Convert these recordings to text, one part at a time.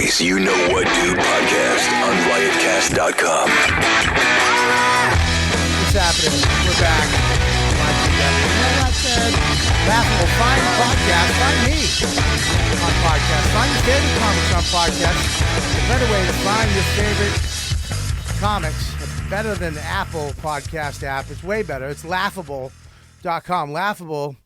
Today's You Know What Dude podcast on riotcast.com. What's happening? We're back. Live together. You know what? Laughable. Find podcast. Find me on podcast. Find your favorite comics on podcast. The better way to find your favorite comics, better than the Apple podcast app. It's way better. It's laughable.com. Laughable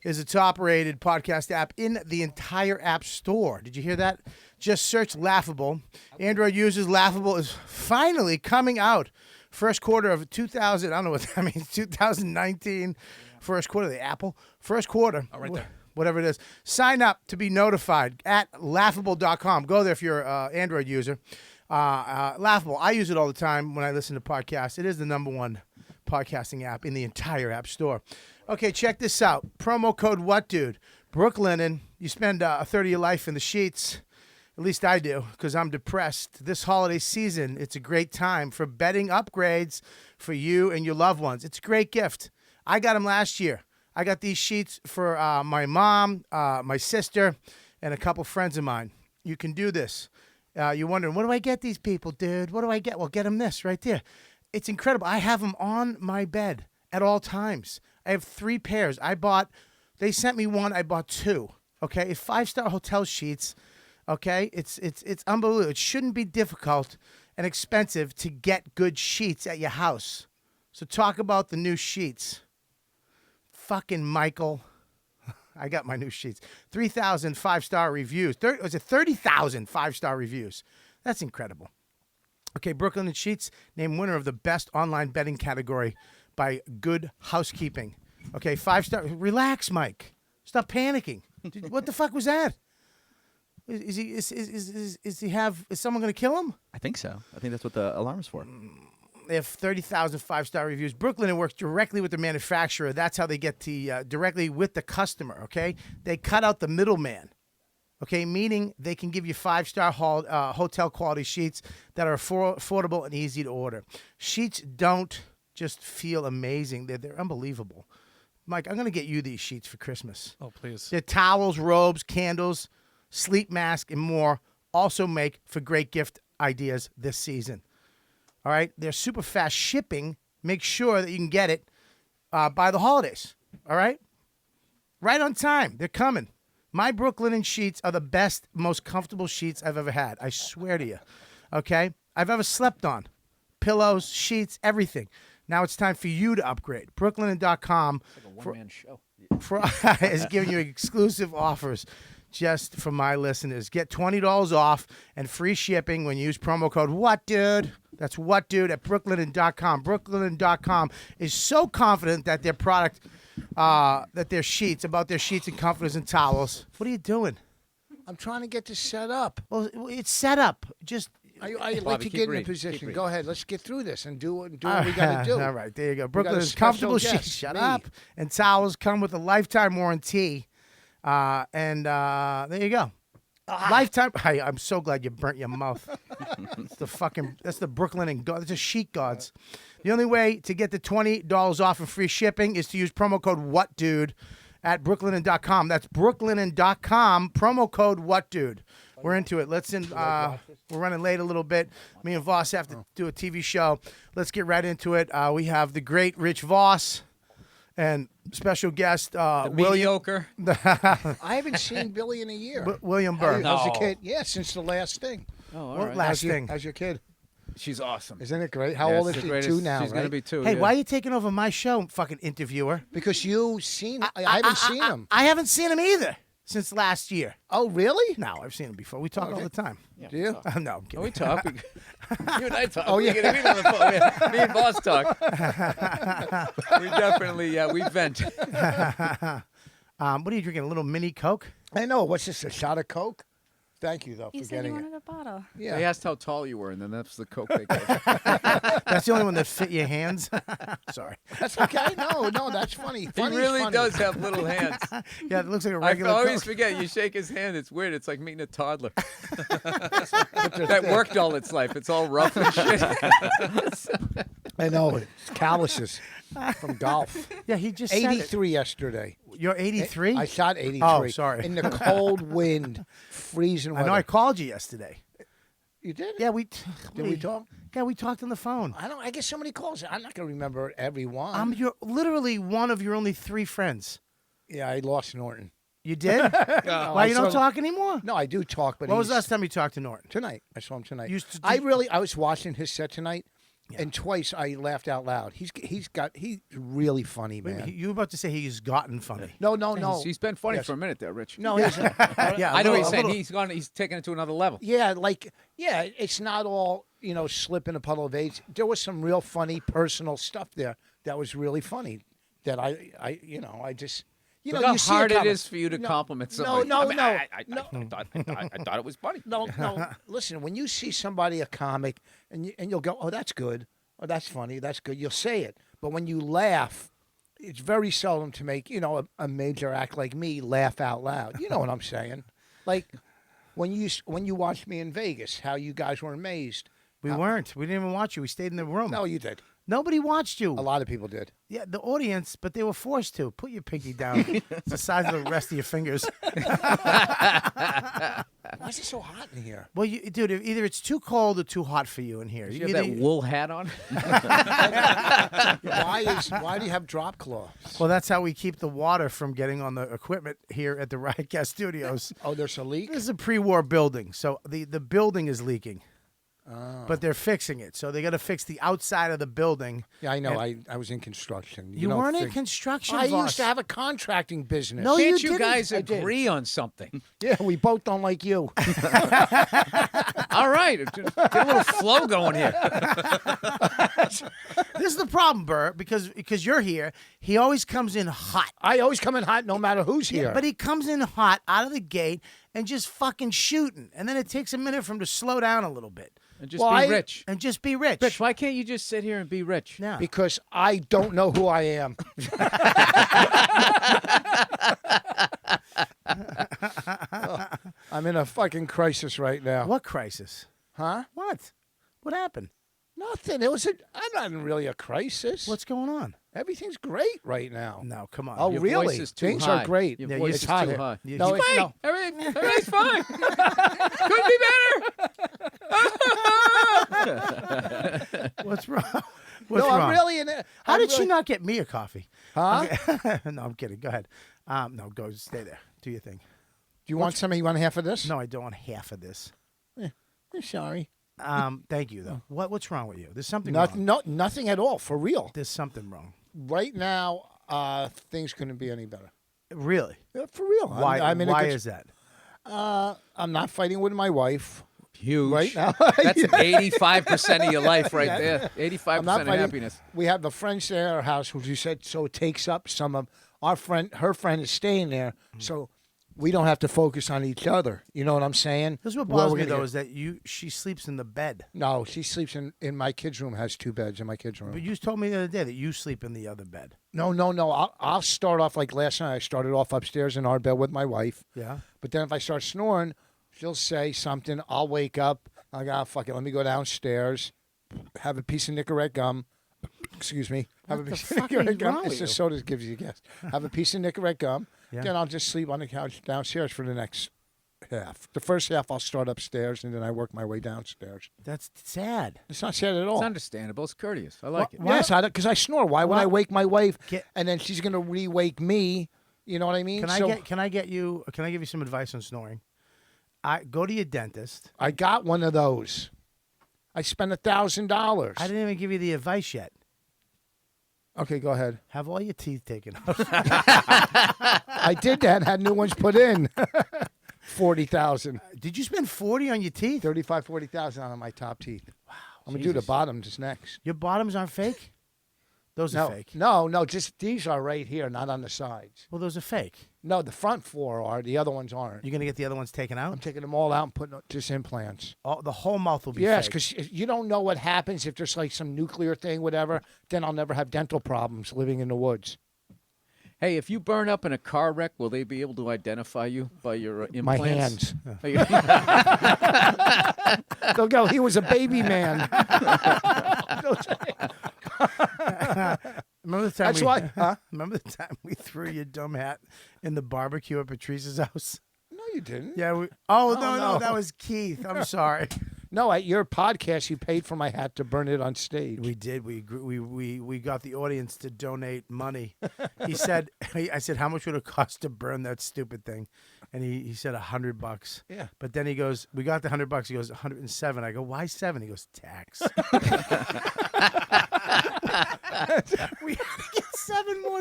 is the top-rated podcast app in the entire App Store. Did you hear that? Just search Laughable. Android users, Laughable is finally coming out. First quarter of 2000, I don't know what that means, 2019. First quarter of the Apple. First quarter. Oh, right there. Whatever it is. Sign up to be notified at laughable.com. Go there if you're an Android user. Laughable. I use it all the time when I listen to podcasts. It is the #1 podcasting app in the entire App Store. Okay, check this out. Promo code WhatDude. Brooklinen. You spend a third of your life in the sheets. At least I do, because I'm depressed. This holiday season, it's a great time for bedding upgrades for you and your loved ones. It's a great gift. I got them last year. I got these sheets for my mom, my sister, and a couple friends of mine. You can do this. You're wondering, what do I get these people, dude? What do I get? Well, get them this right there. It's incredible. I have them on my bed at all times. I have 3 pairs. They sent me one. I bought 2. Okay, it's 5-star hotel sheets. Okay, it's unbelievable. It shouldn't be difficult and expensive to get good sheets at your house. So talk about the new sheets. Fucking Michael. I got my new sheets. 3,000 5-star reviews. Was it 30,000 5-star reviews? That's incredible. Okay, Brooklyn and Sheets named winner of the best online bedding category by Good Housekeeping. Okay, 5-star. Relax, Mike. Stop panicking. What the fuck was that? Is someone going to kill him? I think so. I think that's what the alarm is for. They have 30,000 5-star reviews. Brooklyn works directly with the manufacturer. That's how they get to directly with the customer, okay? They cut out the middleman, okay, meaning they can give you 5-star hotel quality sheets that are affordable and easy to order. Sheets don't just feel amazing. They're unbelievable. Mike, I'm going to get you these sheets for Christmas. Oh, please. They're towels, robes, candles, sleep mask, and more. Also make for great gift ideas this season. All right? They're super fast shipping. Make sure that you can get it by the holidays. All right? Right on time. They're coming. My Brooklyn sheets are the best, most comfortable sheets I've ever had. I swear to you. Okay? I've ever slept on. Pillows, sheets, everything. Now it's time for you to upgrade. Brooklinen.com It's like a one-man show. is giving you exclusive offers just for my listeners. Get $20 off and free shipping when you use promo code WhatDude. That's WhatDude at Brooklinen.com. Brooklinen.com is so confident that their product, that their sheets, about their sheets and comforters and towels. What are you doing? I'm trying to get this set up. Well, it's set up. Just... I'd like Bobby, to keep get in a reading. position. Keep Go ahead. Let's get through this and do what we got to do. All right, there you go. We got a Brooklyn's special comfortable guest, sheets. Shut me. up. And towels come with a lifetime warranty. There you go. Lifetime. Hey, I'm so glad you burnt your mouth. That's the Brooklyn and that's the sheet guards. The only way to get the $20 off and free shipping is to use promo code WhatDude at Brooklinen.com. That's Brooklinen.com. Promo code WhatDude. We're into it. We're running late a little bit. Me and Vos have to do a TV show. Let's get right into it. We have the great Rich Vos and special guest William. Mediocre. I haven't seen Billy in a year. William Burr. How's the kid? Yeah, since the last thing. Oh, all What right. last thing? How's your kid? She's awesome. Isn't it great? How Yeah, old it's is the she? greatest. 2 now, She's right? going to be 2. Hey, yeah. why are you taking over my show, fucking interviewer? Because you seen. I haven't seen him. I haven't seen him either since last year. Oh, really? No, I've seen him before. We talk all the time. Yeah, Do you? No, I'm Oh, kidding. we talk. You and I talk. Oh, yeah. We get to meet on the phone. Yeah, me and Boss talk. We definitely, we vent. What are you drinking? A little mini Coke? I know. What's this? A shot of Coke? Thank you, though, You for said you getting it. wanted a bottle. Yeah. They asked how tall you were, and then that's the Coke they gave. That's the only one that fit your hands. Sorry. That's okay. No, that's funny. He Funny is really funny. does have little hands. Yeah, it looks like a I regular always Coke. forget. You shake his hand. It's weird. It's like meeting a toddler. That worked all its life. It's all rough and shit. I know. It's calluses from golf. Yeah, he just said it. 83 yesterday. You're 83? I shot 83. Oh, sorry. In the cold wind, freezing I weather. know I called you yesterday. You did? Yeah, we talk? Yeah, we talked on the phone. I get so many calls. I'm not going to remember every one. I'm literally one of your only 3 friends. Yeah, I lost Norton. You did? Why you don't talk anymore? No, I do talk, but When was the last time you talked to Norton? Tonight. I saw him tonight. I I was watching his set tonight, and twice I laughed out loud. He's really funny, man. You were about to say he's gotten funny. No. He's been funny for a minute there, Rich. No, he's Yeah, I know what he's saying. He's taking it to another level. it's not all, slip in a puddle of AIDS. There was some real funny personal stuff there that was really funny that I just, Look how you see hard a it comic- is for you to compliment No, somebody. I thought it was funny. No. Listen, when you see somebody, a comic, and you'll go, oh, that's good. Oh, that's funny. That's good. You'll say it. But when you laugh, it's very seldom to make, a major act like me laugh out loud. You know what I'm saying? Like when you watched me in Vegas, how you guys were amazed. We weren't. We didn't even watch you. We stayed in the room. No, you did. Nobody watched you. A lot of people did. Yeah, the audience, but they were forced to. Put your pinky down. It's the size of the rest of your fingers. Why is it so hot in here? Well, dude, either it's too cold or too hot for you in here. You have that wool hat on? Why do you have drop cloths? Well, that's how we keep the water from getting on the equipment here at the Riotcast Studios. Oh, there's a leak? This is a pre-war building, so the building is leaking. But they're fixing it, so they got to fix the outside of the building. Yeah, I know. I was in construction. You weren't in construction, I Voss. used to have a contracting business. No, Can't you you didn't. guys agree on something? Yeah, we both don't like you. All right. Get a little flow going here. This is the problem, Burr, because you're here. He always comes in hot. I always come in hot no matter who's here. But he comes in hot out of the gate and just fucking shooting. And then it takes a minute for him to slow down a little bit. And just be rich. And just be rich. Rich, why can't you just sit here and be rich? Yeah. Because I don't know who I am. I'm in a fucking crisis right now. What crisis? Huh? What? What happened? Nothing. I'm not in really a crisis. What's going on? Everything great right now. No, come on. Oh, Your really? voice is too Things high. are great. Your Yeah, voice it's is hot too here. high. No, it's Fine. no. Everything's fine. Could be better. What's wrong? What's No, wrong? I'm really in it. How did she not get me a coffee? Huh? Okay. No, I'm kidding. Go ahead. No, go. Stay there. Do your thing. Do you want some? You want half of this? No, I don't want half of this. I'm sorry. Thank you, though. What's wrong with you? There's something Nothing. wrong. No, nothing at all. For real. There's something wrong. Right now, things couldn't be any better. Really? For real. Why? Why is that? I'm not fighting with my wife Huge. right now. That's 85% of your life right there. 85% I'm not of fighting. happiness. We have the friends there at our house, who you said, so it takes up some of our friend. Her friend is staying there, so we don't have to focus on each other. You know what I'm saying? This is what Where bothers we're me, gonna though, get- is that she sleeps in the bed. No, she sleeps in my kids' room. Has 2 beds in my kids' room. But you told me the other day that you sleep in the other bed. No. I'll start off like last night. I started off upstairs in our bed with my wife. Yeah. But then if I start snoring, she'll say something. I'll wake up. I go, fuck it. Let me go downstairs, have a piece of Nicorette gum. Excuse me. Have What a the piece of fuck is Nicorette gum. wrong It's with just you? soda gives you a gas. Have a piece of Nicorette gum. Yeah. Then I'll just sleep on the couch downstairs for the next half. The first half I'll start upstairs and then I work my way downstairs. That's sad. It's not sad at all. It's understandable. It's courteous. I like it. Yes, because I snore. Why would I wake my wife Get- and then she's gonna re-wake me? You know what I mean? Can I give you some advice on snoring? Go to your dentist. I got one of those. I spent $1,000. I didn't even give you the advice yet. Okay, go ahead. Have all your teeth taken out. I did that. Had new ones put in. 40,000, Did you spend 40 on your teeth? 35, 40,000 on my top teeth. Wow. I'm gonna do the bottoms next. Your bottoms aren't fake? Those are No, fake. no, just these are right here, not on the sides. Well, those are fake. No, the front 4 are. The other ones aren't. You're going to get the other ones taken I'm out? taking them all out and putting just implants. The whole mouth will be Yes, fake. because you don't know what happens if there's like some nuclear thing, whatever. Then I'll never have dental problems living in the woods. Hey, if you burn up in a car wreck, will they be able to identify you by your My implants? hands. They'll go, he was a baby man. Remember the time That's why. Huh? Remember the time we threw your dumb hat in the barbecue at Patrice's house? No, you didn't. Yeah. No, no. that was Keith. I'm sorry. No, at your podcast, you paid for my hat to burn it on stage. We did. We got the audience to donate money. He said, I said, how much would it cost to burn that stupid thing? And he said $100. Yeah. But then he goes, we got the $100. He goes, 107. I go, why 7? He goes, tax. We had to get $7 more.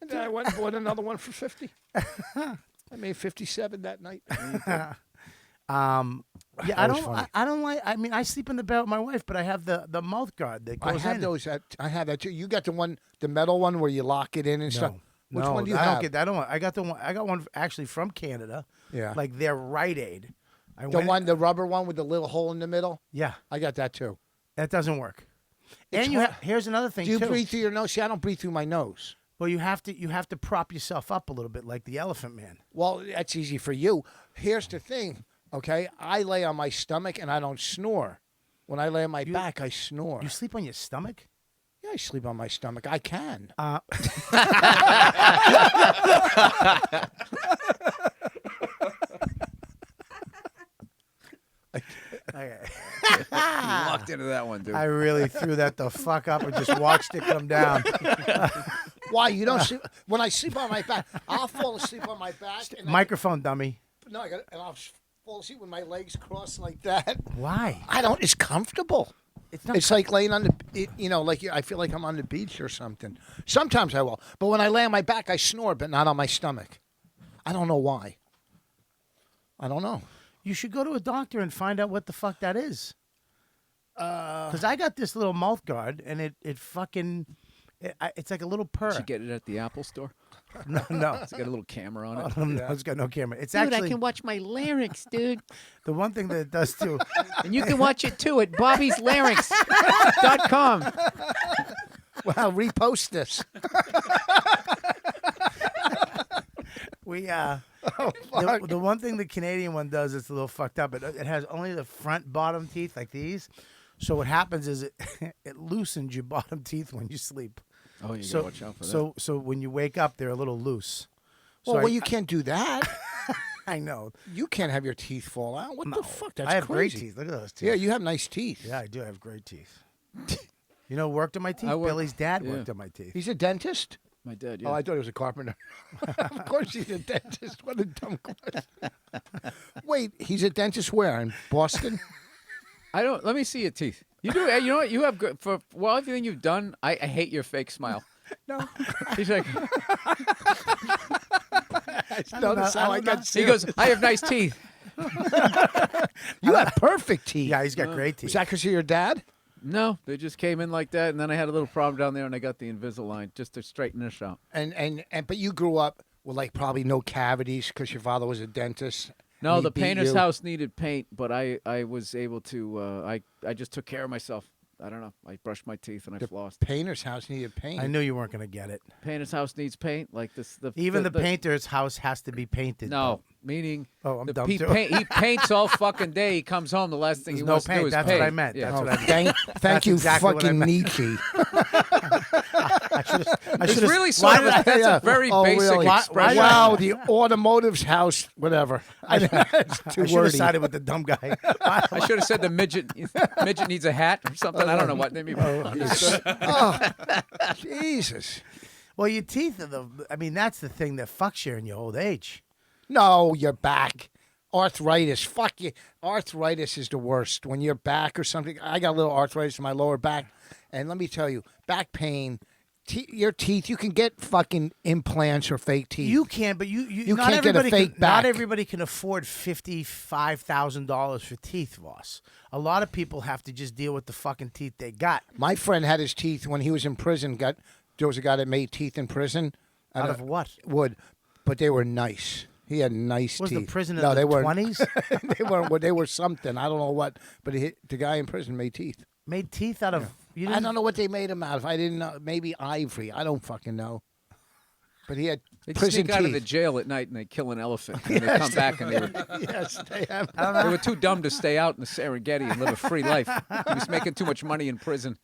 And then I went and bought another one for 50. I made 57 that night. Yeah, That I was don't. funny. I don't like. I mean, I sleep in the bed with my wife, but I have the mouth guard that goes I have in. those. I have that too. You got the one, the metal one where you lock it in and stuff. Which no, one do you I have? don't get that. I don't. I got the one. I got one actually from Canada. Yeah. Like they're Rite Aid. The rubber one with the little hole in the middle. Yeah, I got that too. that doesn't work. It's And you hard. here's another thing Do you too. breathe through your nose? See, I don't breathe through my nose. Well, you have to prop yourself up a little bit like the Elephant Man. Well, that's easy for you. Here's the thing, okay? I lay on my stomach and I don't snore. When I lay on my back, I snore. You sleep on your stomach? Yeah, I sleep on my stomach. I can. Okay. You walked into that one, dude. I really threw that the fuck up and just watched it come down. Why? You don't sleep? When I sleep on my back, I'll fall asleep on my back. And Microphone dummy. No, and I'll fall asleep with my legs crossed like that. Why? I don't. It's comfortable. It's not. It's like laying on like I feel like I'm on the beach or something. Sometimes I will, but when I lay on my back, I snore, but not on my stomach. I don't know why. I don't know. You should go to a doctor and find out what the fuck that is. Because I got this little mouth guard, and it's like a little purr. Did you get it at the Apple store? No. It's got a little camera on it. No, it's got no camera. It's Dude, actually I can watch my larynx, dude. the one thing that it does too. And you can watch it too at Bobby'sLarynx.com. Wow, repost this. We fuck. the one thing the Canadian one does that's a little fucked up. It has only the front bottom teeth like these. So what happens is it loosens your bottom teeth when you sleep. Oh, you So gotta watch out for that. so when you wake up, they're a little loose. So Well, you can't do that. I know. You can't have your teeth fall out. What the fuck? That's I have crazy. great teeth. Look at those teeth. Yeah, you have nice teeth. Yeah, I do have great teeth. You know, who worked on my teeth. I work- Billy's dad yeah. worked on my teeth. He's a dentist. My dad, Oh, yeah. I thought he was a carpenter. Of course he's a dentist. What a dumb question. Wait, he's a dentist where? In Boston? I don't. Let me see your teeth. You do. You know what? You have good for everything you've done. I hate your fake smile. No. He's like, Notice how I got he goes, I have nice teeth. You have perfect teeth. Yeah, he's got great teeth. Is that because of your dad? No, they just came in like that, and then I had a little problem down there, and I got the Invisalign just to straighten this out. And but you grew up with like probably no cavities because your father was a dentist. No, and he the beat painter's you. house needed paint, but I was able to. I just took care of myself. I don't know. I brushed my teeth and I flossed. Painter's house needed paint. I knew you weren't going to get it. Painter's house needs paint, like this. Even the painter's house has to be painted. No, meaning Oh, I'm the dumb he, too. he paints all fucking day. He comes home. The last thing There's he no wants to do paint. is That's paint. what I meant. Yeah. That's Oh, what I meant. thank That's you, exactly what I fucking meant. Nietzsche. It's really sort of that's Yeah. a very Oh, basic really? expression. Wow, the automotive's house, whatever. It's too I should have wordy. sided with the dumb guy. I should have said the midget needs a hat or something. I don't know what. Maybe Jesus. Well, your teeth are that's the thing that fucks you in your old age. No, your back. Arthritis. Fuck you. Arthritis is the worst. When you're back or something. I got a little arthritis in my lower back. And let me tell you, back pain, your teeth, you can get fucking implants or fake teeth. You can, but you not can't get a everybody fake can, back. Not everybody can afford $55,000 for teeth, Voss. A lot of people have to just deal with the fucking teeth they got. My friend had his teeth when he was in prison. There was a guy that made teeth in prison. Out of what? Wood. But they were nice. He had nice Was teeth. the prison in no, the they weren't. 20s? they weren't. They were something. I don't know what. But the guy in prison made teeth. Made teeth out of... You I didn't, don't know what they made him out of. I didn't know. Maybe ivory. I don't fucking know. But he had They prison sneak out of the teeth. jail at night and they kill an elephant. And they come back and Yes, they have. they were too dumb to stay out in the Serengeti and live a free life. He was making too much money in prison.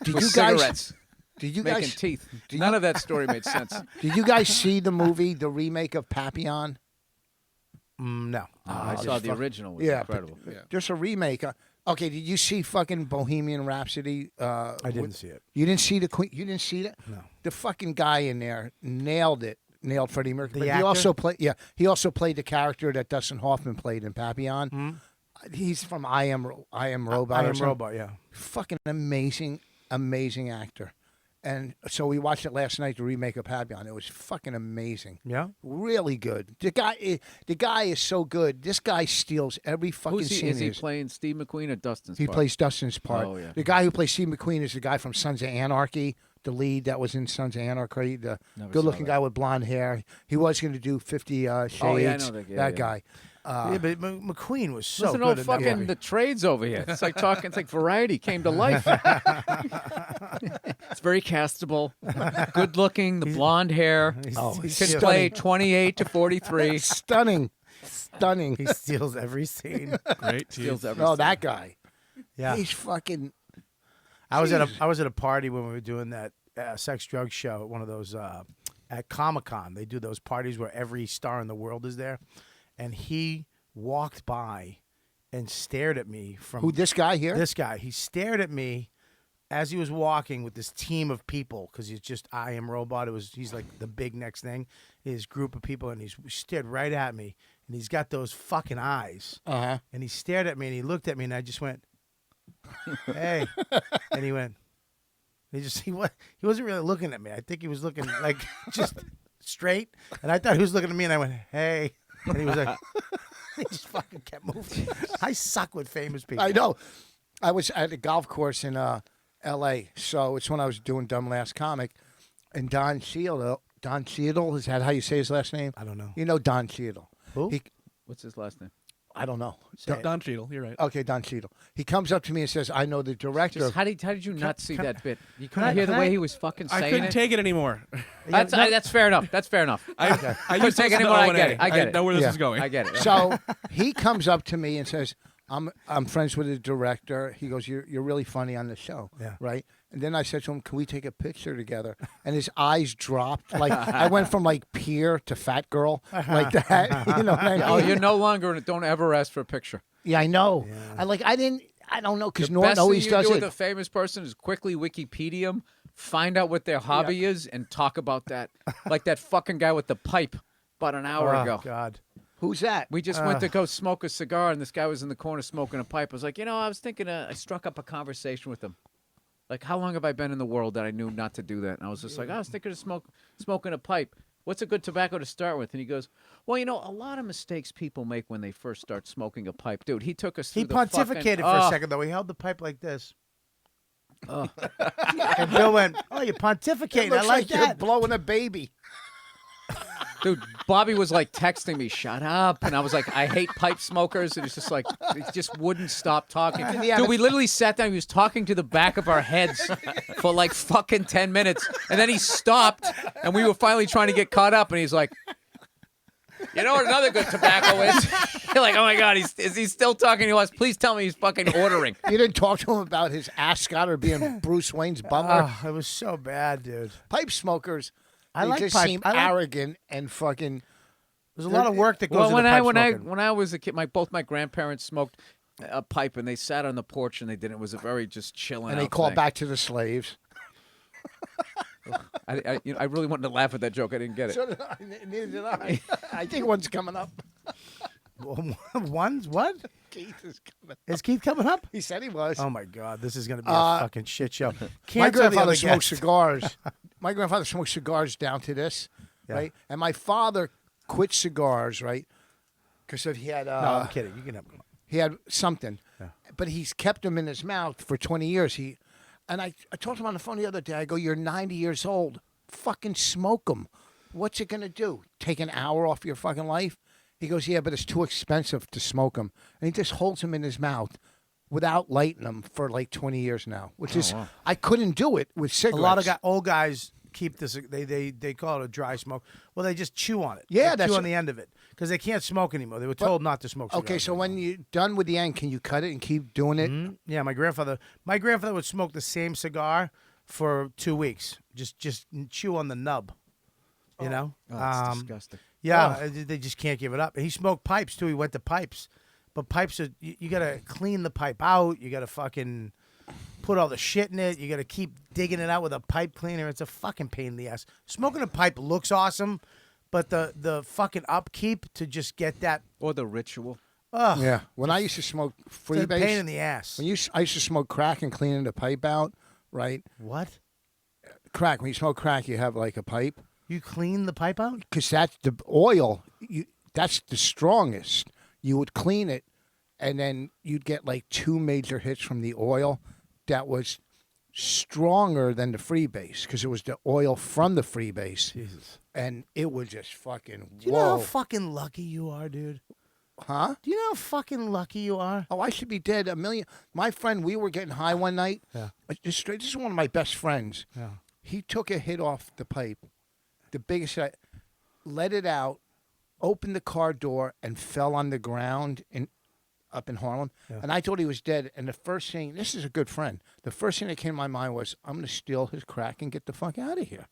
Did with you guys? cigarettes, Did you making guys? teeth. None of that story made sense. Did you guys see the movie, the remake of Papillon? No. I saw the original. Was Yeah, incredible. There's a remake. Okay, did you see fucking Bohemian Rhapsody? I didn't see it. You didn't see the Queen? You didn't see that? No. The fucking guy in there nailed it. Nailed Freddie Mercury. The But he actor? also played. Yeah, he also played the character that Dustin Hoffman played in Papillon. He's from I Am Robot. I Am or something. Robot, yeah. Fucking amazing actor. And so we watched it last night, the remake of Papillon. It was fucking amazing. Yeah? Really good. The guy is so good. This guy steals every fucking Who's he? scene. Is he playing Steve McQueen or Dustin's He part? plays Dustin's part. Oh, yeah. The guy who plays Steve McQueen is the guy from Sons of Anarchy, the lead that was in Sons of Anarchy, the Never good-looking saw that. guy with blonde hair. He was going to do 50 Shades. Oh, yeah, I know that guy, yeah. guy. Yeah, but McQueen was so Listen to good all in that fucking movie. the trades over here. It's like talking. It's like Variety came to life. It's very castable, good looking. The blonde hair. He's Can stunning. play 28 to 43. Stunning. He steals every scene. Great. Steals team. everything. No, that guy. Yeah. He's fucking. I was at a party when we were doing that sex drug show at one of those at Comic-Con. They do those parties where every star in the world is there, and he walked by and stared at me from Who, this guy here? This guy. He stared at me as he was walking with this team of people because he's just I Am Robot. He's like the big next thing. His group of people, and he stared right at me, and he's got those fucking eyes. Uh-huh. And he stared at me, and he looked at me, and I just went, "Hey," and he went. He wasn't really looking at me. I think he was looking like just straight, and I thought he was looking at me, and I went, "Hey," and he was like, he just fucking kept moving. I suck with famous people. I know. I was at a golf course in L.A., so it's when I was doing Dumb Last Comic, and Don Cheadle, is that how you say his last name? I don't know. You know Don Cheadle. Who? What's his last name? I don't know. Don Cheadle, you're right. Okay, Don Cheadle. He comes up to me and says, I know the director. Just, how did you not see can- that bit? You can I- couldn't hear the can way I- he was fucking I saying couldn't it. take it anymore. That's fair enough. That's fair enough. I Couldn't used to take it listen to anymore. I O&A. get it. I get it. know where this Yeah. is going. I get it. So he comes up to me and says, I'm friends with the director. He goes, you're really funny on the show. Yeah. Right? And then I said to him, can we take a picture together? And his eyes dropped. Like I went from like peer to fat girl like that. You know what I mean? Oh, you're no longer in it. Don't ever ask for a picture. Yeah, I know. I don't know, because The Norton best always thing you does do it. with a famous person is quickly Wikipedia 'em, find out what their hobby is, and talk about that. Like that fucking guy with the pipe about an hour Oh, ago. God. Who's that? We just went to go smoke a cigar, and this guy was in the corner smoking a pipe. I was like, I was thinking, I struck up a conversation with him. Like, how long have I been in the world that I knew not to do that? And I was just like, I was thinking of smoking a pipe. What's a good tobacco to start with? And he goes, well, a lot of mistakes people make when they first start smoking a pipe. Dude, he took us through He the pontificated fucking, for a second, though. He held the pipe like this. And Bill went, "Oh, you're pontificating. It I looks like you're that." blowing a baby. Dude, Bobby was like texting me, shut up. And I was like, I hate pipe smokers. And it's just like, he just wouldn't stop talking. Dude, we literally sat down. He was talking to the back of our heads for like fucking 10 minutes. And then he stopped, and we were finally trying to get caught up. And he's like, you know what another good tobacco is? You're like, oh my God, is he still talking to us? Please tell me he's fucking ordering. You didn't talk to him about his ascot or being Bruce Wayne's butler. Oh, it was so bad, dude. Pipe smokers, I they like just pipe. seem I like- arrogant and fucking. There's a lot of work that goes Well, into when pipe I smoking. was a kid, both my grandparents smoked a pipe, and they sat on the porch and they did it. It was a very just chilling. And they out call thing. back to the slaves. I really wanted to laugh at that joke. I didn't get it. So did I. Neither did I. I think one's coming up. One's what? Keith is coming. Is Keith coming up? He said he was. Oh my God, this is gonna be a fucking shit show. My Cancel the grandfather other smoked guest. cigars. My grandfather smoked cigars down to this, Yeah. right? And my father quit cigars, right? Because he had No, I'm kidding. You can have. he had something, but he's kept them in his mouth for 20 years. I talked to him on the phone the other day. I go, "You're 90 years old. Fucking smoke them. What's it gonna do? Take an hour off your fucking life?" He goes, "Yeah, but it's too expensive to smoke them." And he just holds them in his mouth without lighting them for like 20 years now, which is I couldn't do it with A cigarettes. lot of old guys keep this. They call it a dry smoke. Well, they just chew on it. Yeah, They that's chew on the end of it because they can't smoke anymore. They were told not to smoke. Okay, cigars so anymore. when you're done with the end, can you cut it and keep doing it? Yeah, my grandfather would smoke the same cigar for 2 weeks. Just chew on the nub. You know? Oh, it's disgusting. Yeah, they just can't give it up. And he smoked pipes too. He went to pipes, but pipes are you gotta clean the pipe out. You gotta fucking put all the shit in it. You gotta keep digging it out with a pipe cleaner. It's a fucking pain in the ass. Smoking a pipe looks awesome, but the fucking upkeep to just get that. Or the ritual. Ugh, Yeah. When I used to smoke it's a freebase, pain in the ass. I used to smoke crack and cleaning the pipe out, right? What? Crack. When you smoke crack, you have like a pipe. You clean the pipe out? Because that's the oil. That's the strongest. You would clean it, and then you'd get like 2 major hits from the oil that was stronger than the freebase because it was the oil from the freebase. Jesus. And it was just fucking, Do you know how fucking lucky you are, dude? Huh? Do you know how fucking lucky you are? Oh, I should be dead a million. My friend, we were getting high one night. Yeah. This is one of my best friends. Yeah. He took a hit off the pipe, the biggest hit, let it out, opened the car door, and fell on the ground up in Harlem. Yeah. And I thought he was dead. And the first thing, this is a good friend, the first thing that came to my mind was, I'm going to steal his crack and get the fuck out of here.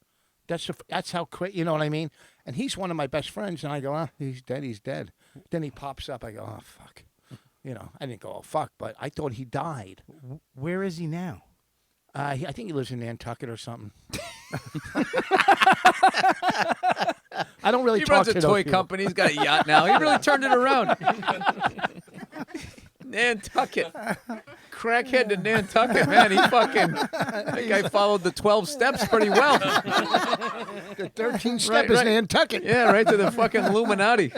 That's how crazy, you know what I mean? And he's one of my best friends. And I go, he's dead. Then he pops up. I go, oh, fuck. You know, I didn't go, oh, fuck, but I thought he died. Where is he now? I think he lives in Nantucket or something. I don't really He talk runs to a those toy people. company. He's got a yacht now. He really turned it around. Nantucket. Crackhead to Nantucket, man. That guy followed the 12 steps pretty well. The 13th step Right, is right. Nantucket. Yeah, right to the fucking Illuminati.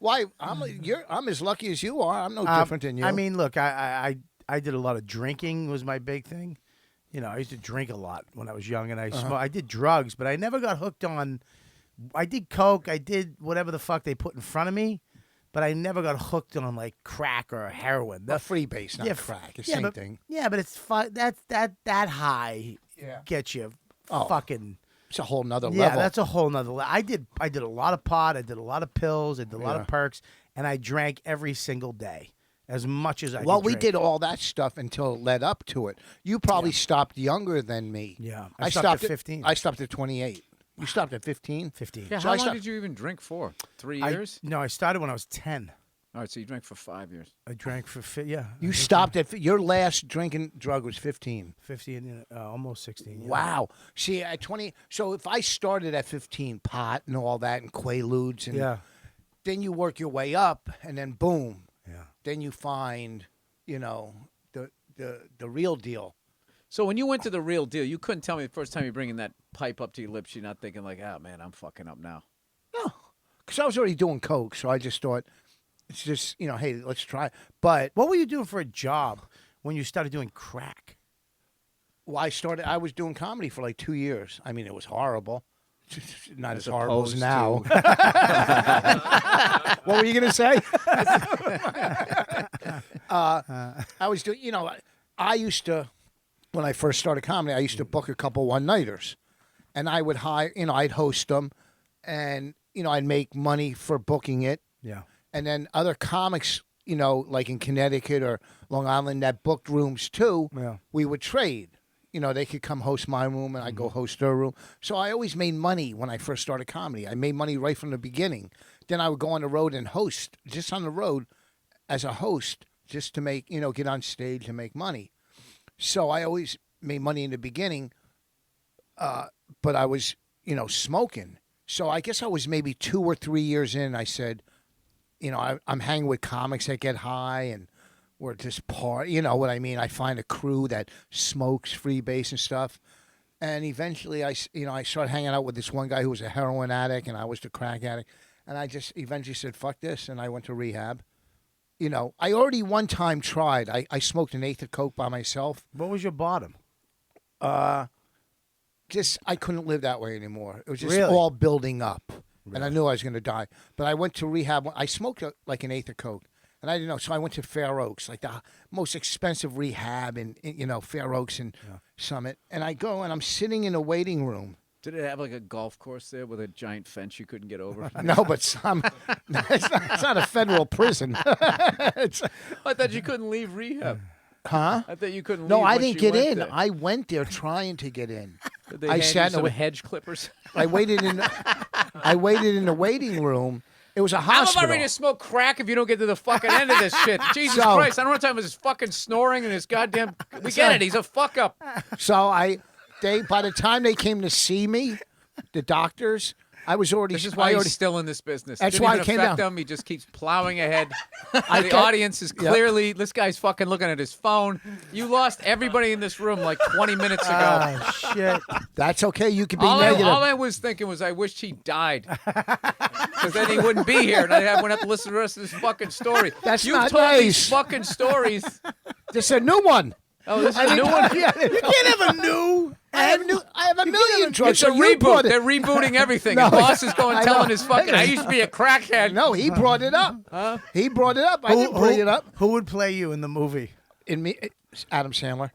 Why? I'm as lucky as you are. I'm no different than you. I mean, look, I did a lot of drinking was my big thing. You know, I used to drink a lot when I was young, and I did drugs, but I never got hooked on. I did coke, I did whatever the fuck they put in front of me, but I never got hooked on like crack or heroin. a freebase, not yeah, crack. It's yeah, same but, thing. Yeah, but it's that high gets you fucking. It's a whole nother Yeah, level. that's a whole nother level. I did a lot of pot, I did a lot of pills, I did a lot of perks, and I drank every single day. As much as I Well, could we drink. did all that stuff until it led up to it. You probably stopped younger than me. Yeah, I stopped at 15. I stopped at 28. You stopped at 15? 15. Yeah, So how I long stopped- did you even drink for? 3 I- years? No, I started when I was 10. All right, so you drank for 5 years. I drank for You I stopped at your last drinking drug was 15. 15, almost 16. Yeah. Wow. See, at 20, so if I started at 15, pot and all that and Quaaludes, and Yeah. then you work your way up, and then boom, Yeah. then you find, the real deal. So when you went to the real deal, you couldn't tell me the first time you're bringing that pipe up to your lips, you're not thinking like, oh, man, I'm fucking up now. No, because I was already doing coke, so I just thought, it's just, hey, let's try. But What were you doing for a job when you started doing crack? I was doing comedy for like 2 years. I mean, it was horrible. Not as As horrible as opposed now. What were you going to say? I was doing, I used to, when I first started comedy, I used to book a couple one-nighters. And I would hire, I'd host them. And, I'd make money for booking it. Yeah. And then other comics, like in Connecticut or Long Island that booked rooms too, we would trade. They could come host my room and I'd go host their room. So I always made money when I first started comedy. I made money right from the beginning. Then I would go on the road and host, just on the road as a host, just to make, get on stage and make money. So I always made money in the beginning, but I was, smoking. So I guess I was maybe 2 or 3 years in. I said, I'm hanging with comics that get high and we're just part. You know what I mean? I find a crew that smokes freebase and stuff. And eventually I started hanging out with this one guy who was a heroin addict and I was the crack addict. And I just eventually said, fuck this. And I went to rehab. I already one time tried. I smoked an eighth of coke by myself. What was your bottom? Just I couldn't live that way anymore. It was just Really? all building up, and I knew I was going to die. But I went to rehab. I smoked like an eighth of coke, and I didn't know. So I went to Fair Oaks, like the most expensive rehab in Fair Oaks and Summit. And I go and I'm sitting in a waiting room. Did it have like a golf course there with a giant fence you couldn't get over? No, but it's not a federal prison. I thought you couldn't leave rehab. Huh? I thought you couldn't No, leave I once didn't you get went in. there. I went there trying to get in. Did they I hand you sat in some a- hedge clippers. I waited in the waiting room. It was a How am I hospital. ready to smoke crack if you don't get to the fucking end of this shit? Jesus So- Christ! I don't want to talk about his fucking snoring and his goddamn. We get it. He's a fuck up. So by the time they came to see me, the doctors, I was already. This is why I he's already, still in this business. That's Didn't why even I came affect down. him. He just keeps plowing ahead. The kept- audience is clearly this guy's fucking looking at his phone. You lost everybody in this room like 20 minutes ago. Oh shit! That's okay. You can be all negative. I was thinking was I wished he died. Because then he wouldn't be here, and I wouldn't have to listen to the rest of this fucking story. That's You've not told nice. these fucking stories. This is a new one. Oh, this is a new one. You can't have a new. I have a million drugs. It's a so you reboot. brought it. They're rebooting everything. No, and Boss is going I telling know. his fucking. I used to be a crackhead. No, he brought it up. He brought it up. I didn't bring it up. Who would play you in the movie? In me, Adam Sandler.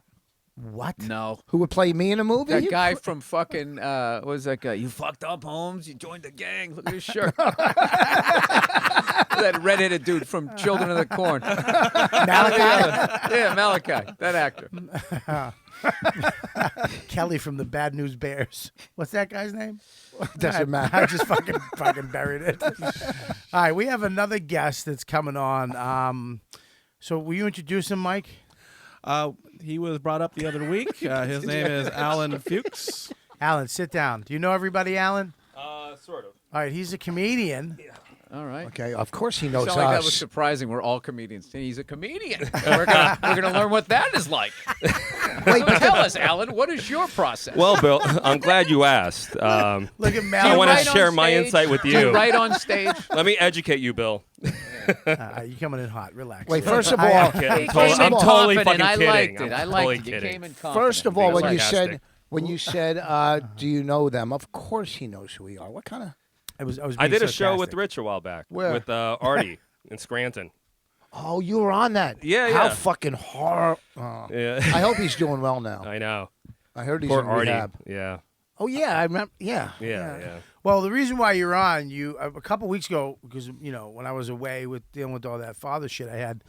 What? No. Who would play me in a movie? That guy from fucking, what was that guy? You fucked up, Holmes. You joined the gang. Look at his shirt. That redheaded dude from Children of the Corn. Malachi? Yeah, Malachi. That actor. Kelly from the Bad News Bears. What's that guy's name? Doesn't matter. I just fucking buried it. All right, we have another guest that's coming on. So will you introduce him, Mike? He was brought up the other week. His name is Allen Fuks. Alan, sit down. Do you know everybody, Alan? Sort of. All right, he's a comedian. All right. Okay, of course he knows Sound like that was us. surprising. We're all comedians. He's a comedian. We're gonna learn what that is like. So tell us, Alan, what is your process? Well, Bill, I'm glad you asked. Look at Do you Mal. I wanna write on share my stage? insight with Do you. Right on stage. Let me educate you, Bill. You're coming in hot. Relax. Wait, first of all, I'm He totally, came I'm in totally confident. fucking I kidding. liked it. I'm I totally liked it. You kidding. came in confident. first of all, Fantastic. when you said, do you know them? Of course he knows who we are. What kind of? I was I being did a show with sarcastic. Rich a while back. Where? With Artie in Scranton. Oh, you were on that. Yeah, How yeah. fucking hard. Oh. Yeah. I hope he's doing well now. I know. I heard he's Poor in Artie. rehab. Yeah. Oh yeah, I remember. Yeah. Yeah. Well, the reason why you're on, a couple weeks ago, because when I was away with dealing with all that father shit, I had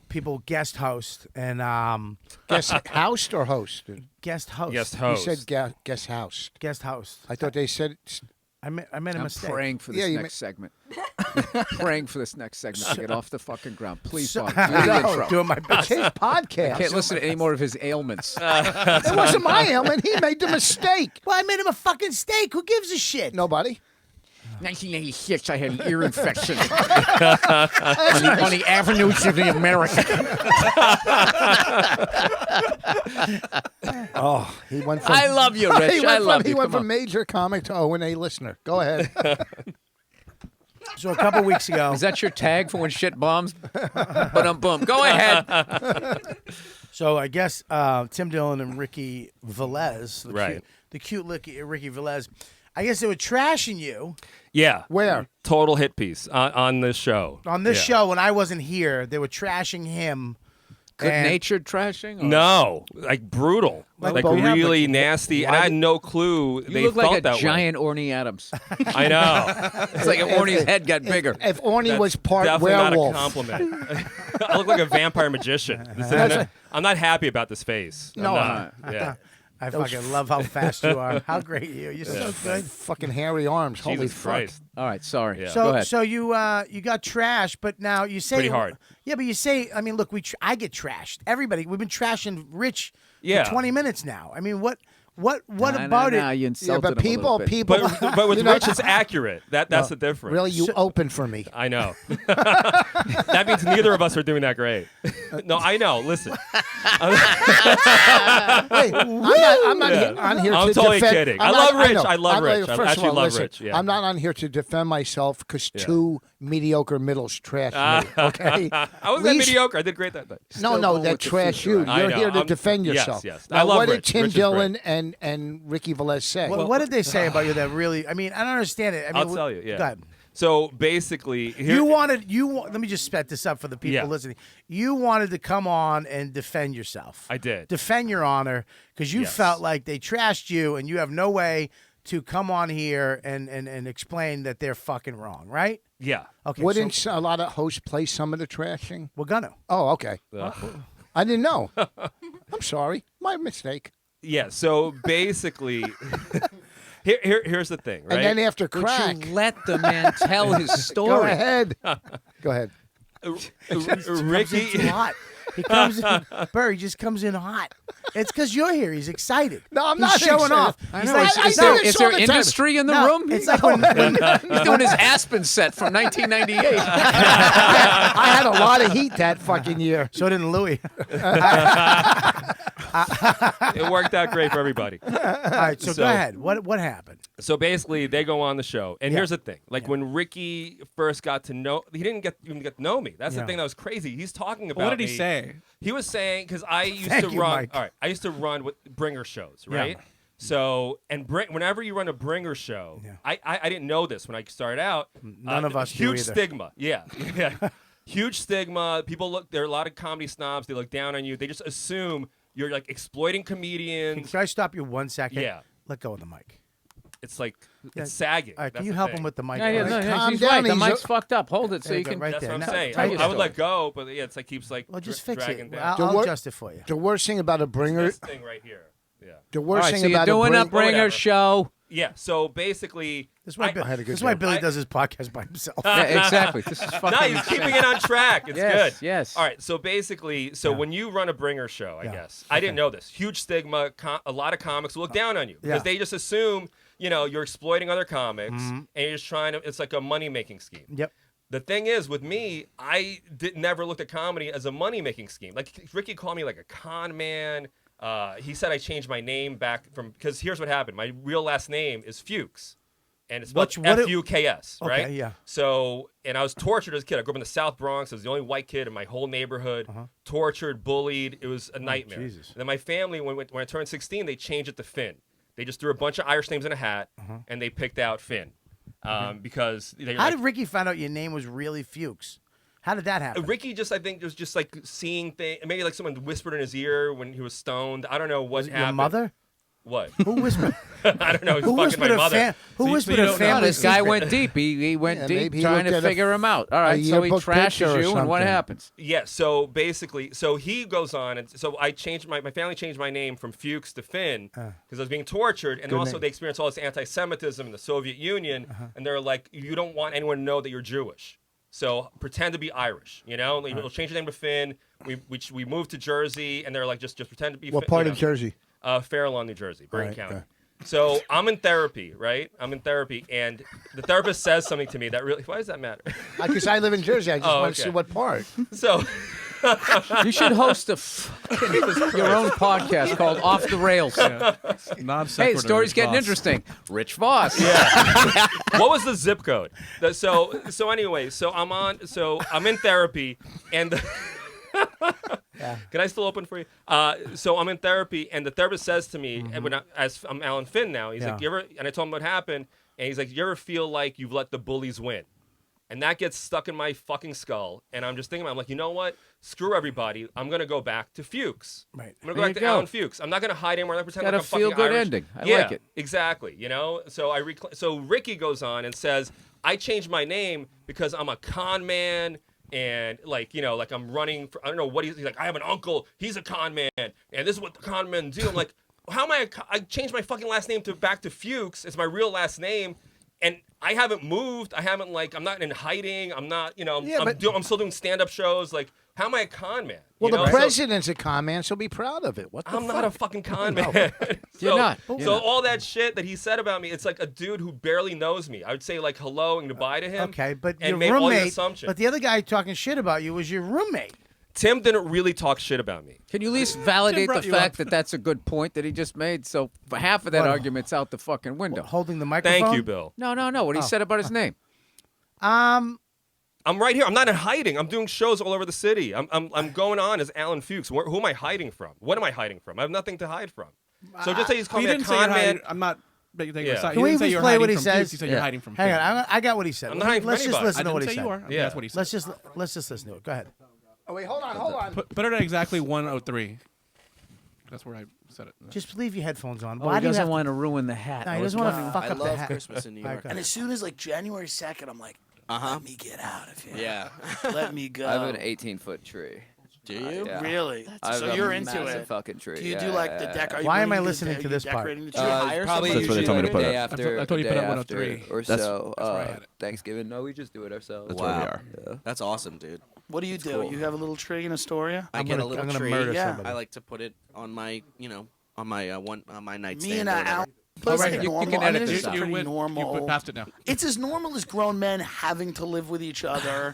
people guest host and Guest host or host? guest host. Guest You host. said guest house. Guest host. I thought they said. I made a I'm mistake. praying for this Yeah, you next segment. Praying for this next segment to get off the fucking ground. Please, So- Bob, do the intro. Doing my It's best. his podcast. Can't listen to any more of his ailments. It wasn't my ailment. He made the mistake. Well, I made him a fucking steak. Who gives a shit? Nobody. 1986, I had an ear infection on the avenues of the America. Oh, he went from. I love you, Rich. I love He you. went Come from on. major comic to O&A listener. Go ahead. So a couple weeks ago, Is that your tag for when shit bombs? Boom. Go ahead. so I guess Tim Dillon and Ricky Velez, Right. the cute Ricky Velez, I guess they were trashing you Yeah. Where? Total hit piece on this show. on this Yeah. show when I wasn't here. They were trashing him. Good And- natured trashing? Or- No, like brutal, like both- really nasty, and I had no clue You they look felt like a that giant Orny Adams. way. I know. It's like Orny's head got bigger. If Orny was part Definitely werewolf. not a compliment. I look like a vampire magician. I'm not happy about this face. No, I'm not. Yeah. I fucking love how fast you are. How great you are. You're so good. Fucking hairy arms. Holy Jesus fuck. Christ. All right, sorry. Yeah. Go So, ahead. so you got trashed, but now you say Pretty hard. Yeah, but you say, I mean, look, I get trashed. Everybody, we've been trashing Rich Yeah. for 20 minutes now. I mean, what Nah, about nah, it? You Yeah, insulted but him a little people, bit. But with you know- Rich, it's accurate. That's the difference. Really, you open for me. I know. That means neither of us are doing that great. No, I know. Listen, Hey, I'm not here, on here I'm to totally defend. kidding. I'm I not- love Rich. know. I love I'm Rich. like, I first of actually all, love listen, Rich, yeah. I'm not on here to defend myself because two mediocre middles trash me. Okay. I was that Least- mediocre. I did great that day. No, Still no, going that with the trash future, you. right? You're I here know. to defend yes, yourself. yes. Now, I love what Rich. did Tim Rich is Dillon and Ricky Velez say? What did they say about you that really? I mean, I don't understand it. I mean, I'll tell you. Yeah. Go ahead. So basically, Let me just set this up for the people Yeah. listening. You wanted to come on and defend yourself. I did. Defend your honor because you Yes. felt like they trashed you and you have no way to come on here and explain that they're fucking wrong, right? Yeah. Okay. Wouldn't so a lot of hosts play some of the trashing? we're gonna. Oh, okay. Uh, I didn't know. I'm sorry. My mistake. Yeah. So basically, here's the thing, right? And then after Would crack, you let the man tell his story? go ahead. Go ahead. Ricky. Too hot. He comes in, Burr, he just comes in hot. It's because you're here. He's excited. No, I'm He's not showing excited. off. I He's know. like, I Is do there, this is all there the time. industry in the No, room? it's like when He's doing his Aspen set from 1998. I had a lot of heat that fucking year. so didn't Louis. It worked out great for everybody. All right, so go ahead. What happened? So basically, they go on the show, and here's the thing: like when Ricky first got to know, he didn't even get to know me. That's the thing that was crazy. He's talking about. What did he me. say? He was saying because I used Thank to you, run. Mike. All right, I used to run with bringer shows, right? So whenever you run a bringer show, I didn't know this when I started out. None of us do huge either. stigma. Yeah. Huge stigma. People look. There are a lot of comedy snobs. They look down on you. They just assume you're like exploiting comedians. Can I stop you 1 second? Yeah. Let go of the mic. It's like Yeah. it's sagging. All right, That's can you the help thing. him with the mic? Yeah, yeah, All no, right. yeah, Calm he's down, right. The he's mic's fucked up. Hold it so There you you go, can. right That's there. what I'm Now, saying. tell your I would story. let go, but yeah, it's like keeps like Well, just fix dragging it. down. I'll The wor- adjust it for you. The worst thing about a bringer, This thing right here. Yeah. the All worst right, thing so you're about doing a a bringer, bringer whatever. show. Yeah. So basically, This is why, I had a good this is why joke. Billy does his podcast by himself. Yeah, exactly. This is fucking. no, he's keeping it on track. It's Yes, good. yes. All right. So basically, when you run a bringer show, I guess I didn't know this. Huge stigma. A lot of comics will look down on you because they just assume you're exploiting other comics and you're just trying to. It's like a money making scheme. Yep. The thing is, with me, I never looked at comedy as a money-making scheme. Like, Ricky called me, like, a con man. He said I changed my name back from... Because here's what happened. My real last name is Fuks. And it's spelled F-U-K-S, right? Okay, yeah. So, and I was tortured as a kid. I grew up in the South Bronx. I was the only white kid in my whole neighborhood. Tortured, bullied. It was a nightmare. Jesus. And then my family, when I turned 16, they changed it to Finn. They just threw a bunch of Irish names in a hat, and they picked out Finn. Because How did Ricky find out your name was really Fuks? How did that happen? Ricky I think was just like seeing things. Maybe like someone whispered in his ear when he was stoned. I don't know what happened. Your mother? What? Who whispered? I don't know. He's Who fucking whispered my a mother. Who So whispered you a don't know. No, family this guy secret? went deep. He went Yeah, deep maybe he trying looked to at a- figure him out. All right, so he yearbook trashes picture or you, and what something. happens? Yeah. So basically, he goes on, and so I changed my family changed my name from Fuchs to Finn because I was being tortured, and also name. they experienced all this anti-Semitism in the Soviet Union, and they're like, you don't want anyone to know that you're Jewish. So pretend to be Irish, We'll change your name to Finn. We moved to Jersey, and they're like, just pretend to be. what part of Jersey? Fair Lawn, New Jersey, Bergen Right, County. okay. So I'm in therapy, right? I'm in therapy, and the therapist says something to me that really. Why does that matter? Because I live in Jersey. I just want to okay. see what part. So You should host your own podcast called Off the Rails. Non Hey, the story's getting interesting. Rich Vos. yeah. What was the zip code? So anyway, I'm in therapy, and. Can I still open for you? So I'm in therapy, and the therapist says to me, and as I'm Allen Finn now, he's like, "You ever?" And I told him what happened, and he's like, "You ever feel like you've let the bullies win?" And that gets stuck in my fucking skull, and I'm just thinking, I'm like, you know what? Screw everybody. I'm gonna go back to Fuchs. Right. I'm gonna There go back you to go. Allen Fuchs. I'm not gonna hide anymore. I'm not pretend Got like a I'm fucking feel-good Irish. ending. I yeah, like it. Exactly. So so Ricky goes on and says, I changed my name because I'm a con man. And like I'm running for, I don't know what he's like, I have an uncle, he's a con man, and this is what the con men do. I'm like, how am I changed my fucking last name back to Fuchs. It's my real last name, and I haven't moved. I'm not in hiding. I'm not, I'm still doing stand-up shows. Like, how am I a con man? Well, You know? the president's a con man, so be proud of it. What the I'm fuck? not a fucking con man. You're not. So all that shit that he said about me, it's like a dude who barely knows me. I would say like hello and goodbye to him. Okay, but and your make all these roommate. assumptions. But the other guy talking shit about you was your roommate. Tim didn't really talk shit about me. Can you at least validate the brought you fact up. that that's a good point that he just made? So half of that What? argument's out the fucking window. Holding the microphone. Thank you, Bill. No. What he said about his name. I'm right here. I'm not in hiding. I'm doing shows all over the city. I'm going on as Allen Fuks. Who am I hiding from? What am I hiding from? I have nothing to hide from. So just say he's calling He me a didn't say you're con man. hiding. I'm not taking Yeah. a side. Can He we didn't say please you're play hiding what he from says? Fuchs. He said you're hiding from Hang Finn. on, I got what he said. I'm not hiding from Let's just anybody. listen I to what didn't he say you said. were. Yeah. That's what he said. Let's just listen to it. Go ahead. Oh, wait, hold on. Put it at exactly 1:03. That's where I said it. Just leave your headphones on. Oh, Why he do you doesn't have to? want to ruin the hat. No, he I was doesn't want to wondering- fuck I up the love hat. Christmas in New All right, York. go And ahead. as soon as like January 2nd, I'm like, let me get out of here. Yeah. Let me go. I have an 18-foot tree. Do you? Yeah. Really? I So have you're a into massive it. fucking tree. Do you yeah, do like the yeah, deck? yeah. Are you Why am I bringing the listening de- to are you this part? decorating the tree? Probably That's what they usually told me to like put a it. day after, I thought you a put day up after 103. or That's- so. that's where I had it. Thanksgiving. No, we just do it ourselves. That's where we are. Yeah. That's awesome, dude. What do you do? cool. You have a little tree in Astoria? I I'm get gonna, a little I'm gonna tree. murder Yeah. somebody. I like to put it on my, on my on my nightstand. Me and or whatever. Al. right, Pretty you normal. can I mean, edit it's this just out. pretty You normal. put past it now. It's as normal as grown men having to live with each other.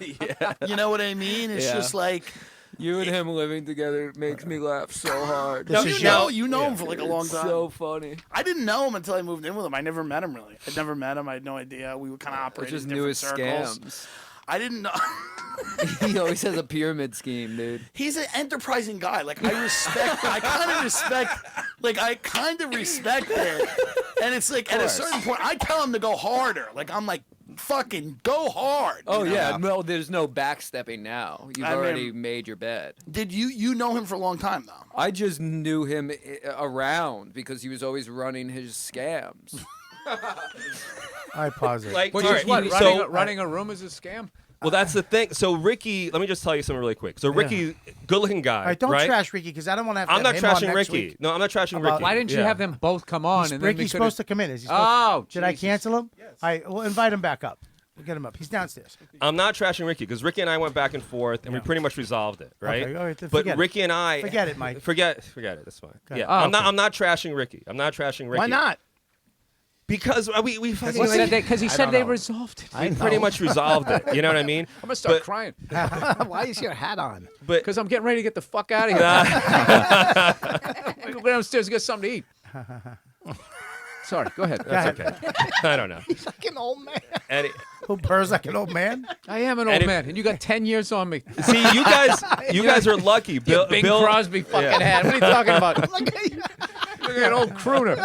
You know what I mean? It's Yeah. just like You and him living together makes me laugh so hard. This is you know him for like a long time. So funny. I didn't know him until I moved in with him. I never met him really. I'd never met him. I had no idea. We were kind of I operating just in knew different his circles. scams. I didn't know. He always has a pyramid scheme, dude. He's an enterprising guy. Like I respect. I kind of respect it. And it's like at a certain point, I tell him to go harder. Like I'm like, fucking go hard. Oh you know? yeah, no, there's no backstepping now. You've I mean- already made your bed. Did you know him for a long time though? I just knew him around because he was always running his scams. I pause it. Like, Which all is right, what? so Running a room is a scam? well, that's the thing. So Ricky, let me just tell you something really quick. So Ricky, good-looking guy, All right, don't right? trash Ricky because I don't want to have to I'm not have him on trashing next Ricky. week. No, I'm not trashing About- Ricky. Why didn't you Yeah. have them both come on? And then Ricky's we supposed to come in. Is he supposed Oh, Did I Jesus. cancel him? Yes. All right, we'll invite him back up. We'll get him up. He's downstairs. I'm not trashing Ricky because Ricky and I went back and forth, and we pretty much resolved it, right? Okay, all right, then but forget it. Ricky and I Forget it, Mike. Forget it. That's fine. Okay. Yeah, Oh, I'm okay. not trashing Ricky. I'm not trashing Ricky. Why not? Because we fucking What's that? we Because he said they resolved it. pretty much resolved it. You know what I mean? I'm gonna start But- crying Why is your hat on? But because I'm getting ready to get the fuck out of here. Go downstairs and get something to eat. Sorry, go ahead. that's okay. I don't know. He's like an old man. And Who purrs like an old man? I am an old And it- man, and you got 10 years on me. see, you guys are lucky. Bill, Bing Bill, Crosby fucking yeah. hat. What are you talking about? Look at you. Look at an old crooner.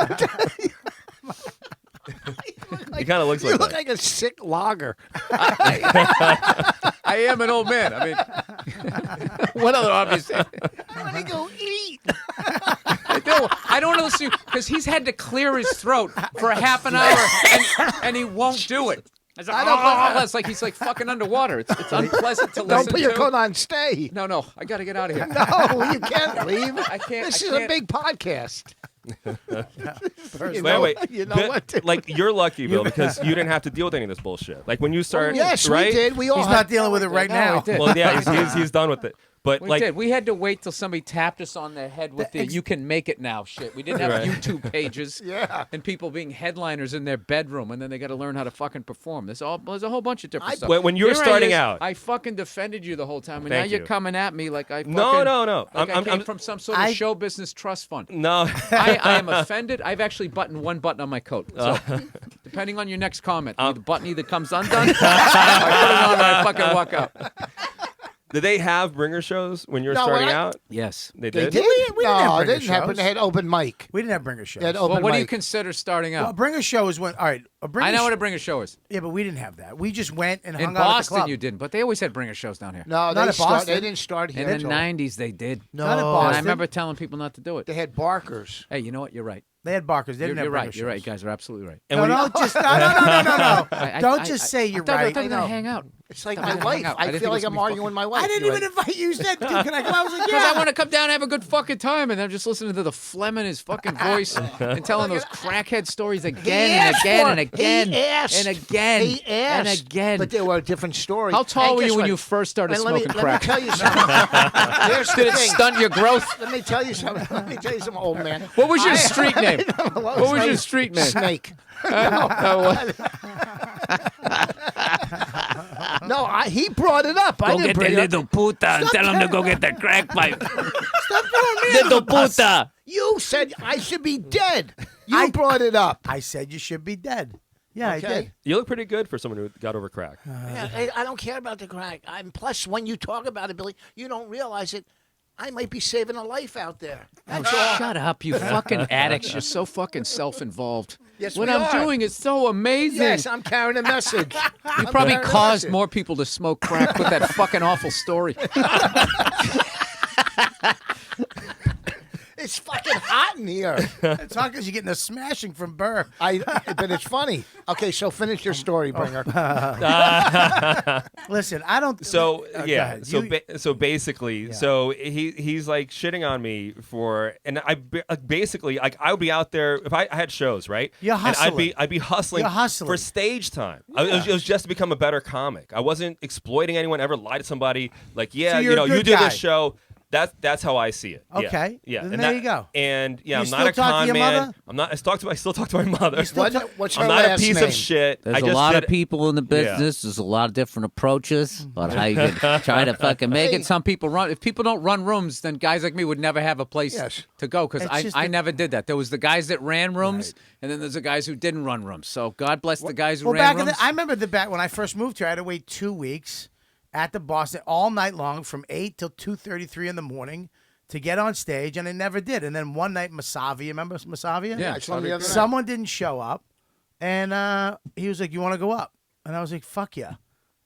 He kind of looks You like look that. like a sick logger. I am an old man. I mean, what other obvious? Let me go eat. I don't want to listen to because he's had to clear his throat for a half an hour, and he won't do it. It's like, it's like he's like fucking underwater. It's unpleasant to listen Don't put your to. coat on. Stay. No, I got to get out of here. No, you can't leave. I can't. This I is a can't. big podcast. You Wait, know, wait. You know Bill- what? like you're lucky, Bill, because you didn't have to deal with any of this bullshit. Like when you start, Yes, right? we did. We all He's had- not dealing with it right No, now. we did. Well, yeah, he's done with it. But We like, did. We had to wait till somebody tapped us on the head with the "you can make it now" shit. We didn't have Right. YouTube pages. Yeah. And people being headliners in their bedroom, and then they got to learn how to fucking perform. There's a whole bunch of different stuff. when you were Here I starting is, out- I fucking defended you the whole time, and now Thank you're you. coming at me like I fucking, No. Like I came I'm from some sort of I- show business trust fund. no. I am offended. I've actually buttoned one button on my coat. So, depending on your next comment, the button either comes undone, I put it on, and I fucking walk out. Did they have bringer shows when you were No, starting I- out? Yes. They They did. did? we didn't have No, it bringer didn't happen. shows. They had open mic. We didn't have bringer shows. They had open Well, what do you mic. consider starting Well, out? bringer show is when. All right, a bringer. I know what a bringer show is. Yeah, but we didn't have that. We just went and In hung out at the Boston, club. you didn't, but they always had bringer shows down here. No, Not they at Boston. They didn't start here. In the 90s, they did. No, Not at And Boston. I remember telling people not to do it. They had Barkers. Hey, you know what? You're right. They had Barkers. They You're, didn't have right. bringer You're right. shows. You guys are absolutely right. And No, when you- no, just no. I- Don't I- just I- say I you're thought- I right. thought we were gonna hang out. It's like Thought we my were gonna hang wife. out. I I didn't feel think like it I'm was gonna be arguing with my wife. I didn't You're even right. invite you. You said, dude, can I come? I was like, Because yeah. I want to come down and have a good fucking time, and I'm just listening to the phlegm in his fucking voice and telling those crackhead stories again and asked again for and it. again He asked. and again He and asked. again. But there were different stories. How tall And were guess you when what? you first started And let me smoking crack? tell you something. Here's the Did it thing. stunt your growth? Let me tell you something. Let me tell you something, old man. What was your street name? What was your street name? Snake. No, he brought it up. I didn't bring it up. puta and tell him to go get the crack pipe. Stop throwing me under the bus. You said I should be dead. You brought it up. I said you should be dead. Yeah, I Okay. did. You look pretty good for someone who got over crack. Yeah, I don't care about the crack. Plus, when you talk about it, Billy, you don't realize it. I might be saving a life out there. That's all. Shut up, you fucking addicts. You're so fucking self-involved. Yes, what we I'm are. doing is so amazing. Yes, I'm carrying a message. You probably caused more people to smoke crack with that fucking awful story. It's fucking hot in here. It's hot because you're getting a smashing from Burr. But it's funny. Okay, so finish your story, Bringer. Listen, I don't. So go yeah, ahead. so basically, so he's like shitting on me for, and basically like I would be out there if I had shows, right? You're hustling. And I'd be hustling, You're hustling. for stage time. It was just to become a better comic. I wasn't exploiting anyone. Ever lied to somebody? Like, yeah, So you're you know, a you good do guy. this show. That's how I see it. Okay. Yeah. Then And there you go. And yeah, You I'm still not a talk to con your man. mother? I'm not. I still talk to my mother. What's her I'm not last a piece name? of shit. There's I a just lot did of people in the business. There's a lot of different approaches on how you can try to fucking make it. Some people run. If people don't run rooms, then guys like me would never have a place Yes. to go because It's just I a- never did that. There was the guys that ran rooms, and then there's the guys who didn't run rooms. So God bless the guys who Well, ran back rooms. in I remember back when I first moved here, I had to wait 2 weeks at the Boston all night long from 8 till 2:33 in the morning to get on stage, and I never did. And then one night, Masavia, remember Masavia? Yeah, I saw him the other night. Someone didn't show up, and he was like, "You want to go up?" And I was like, "Fuck yeah!"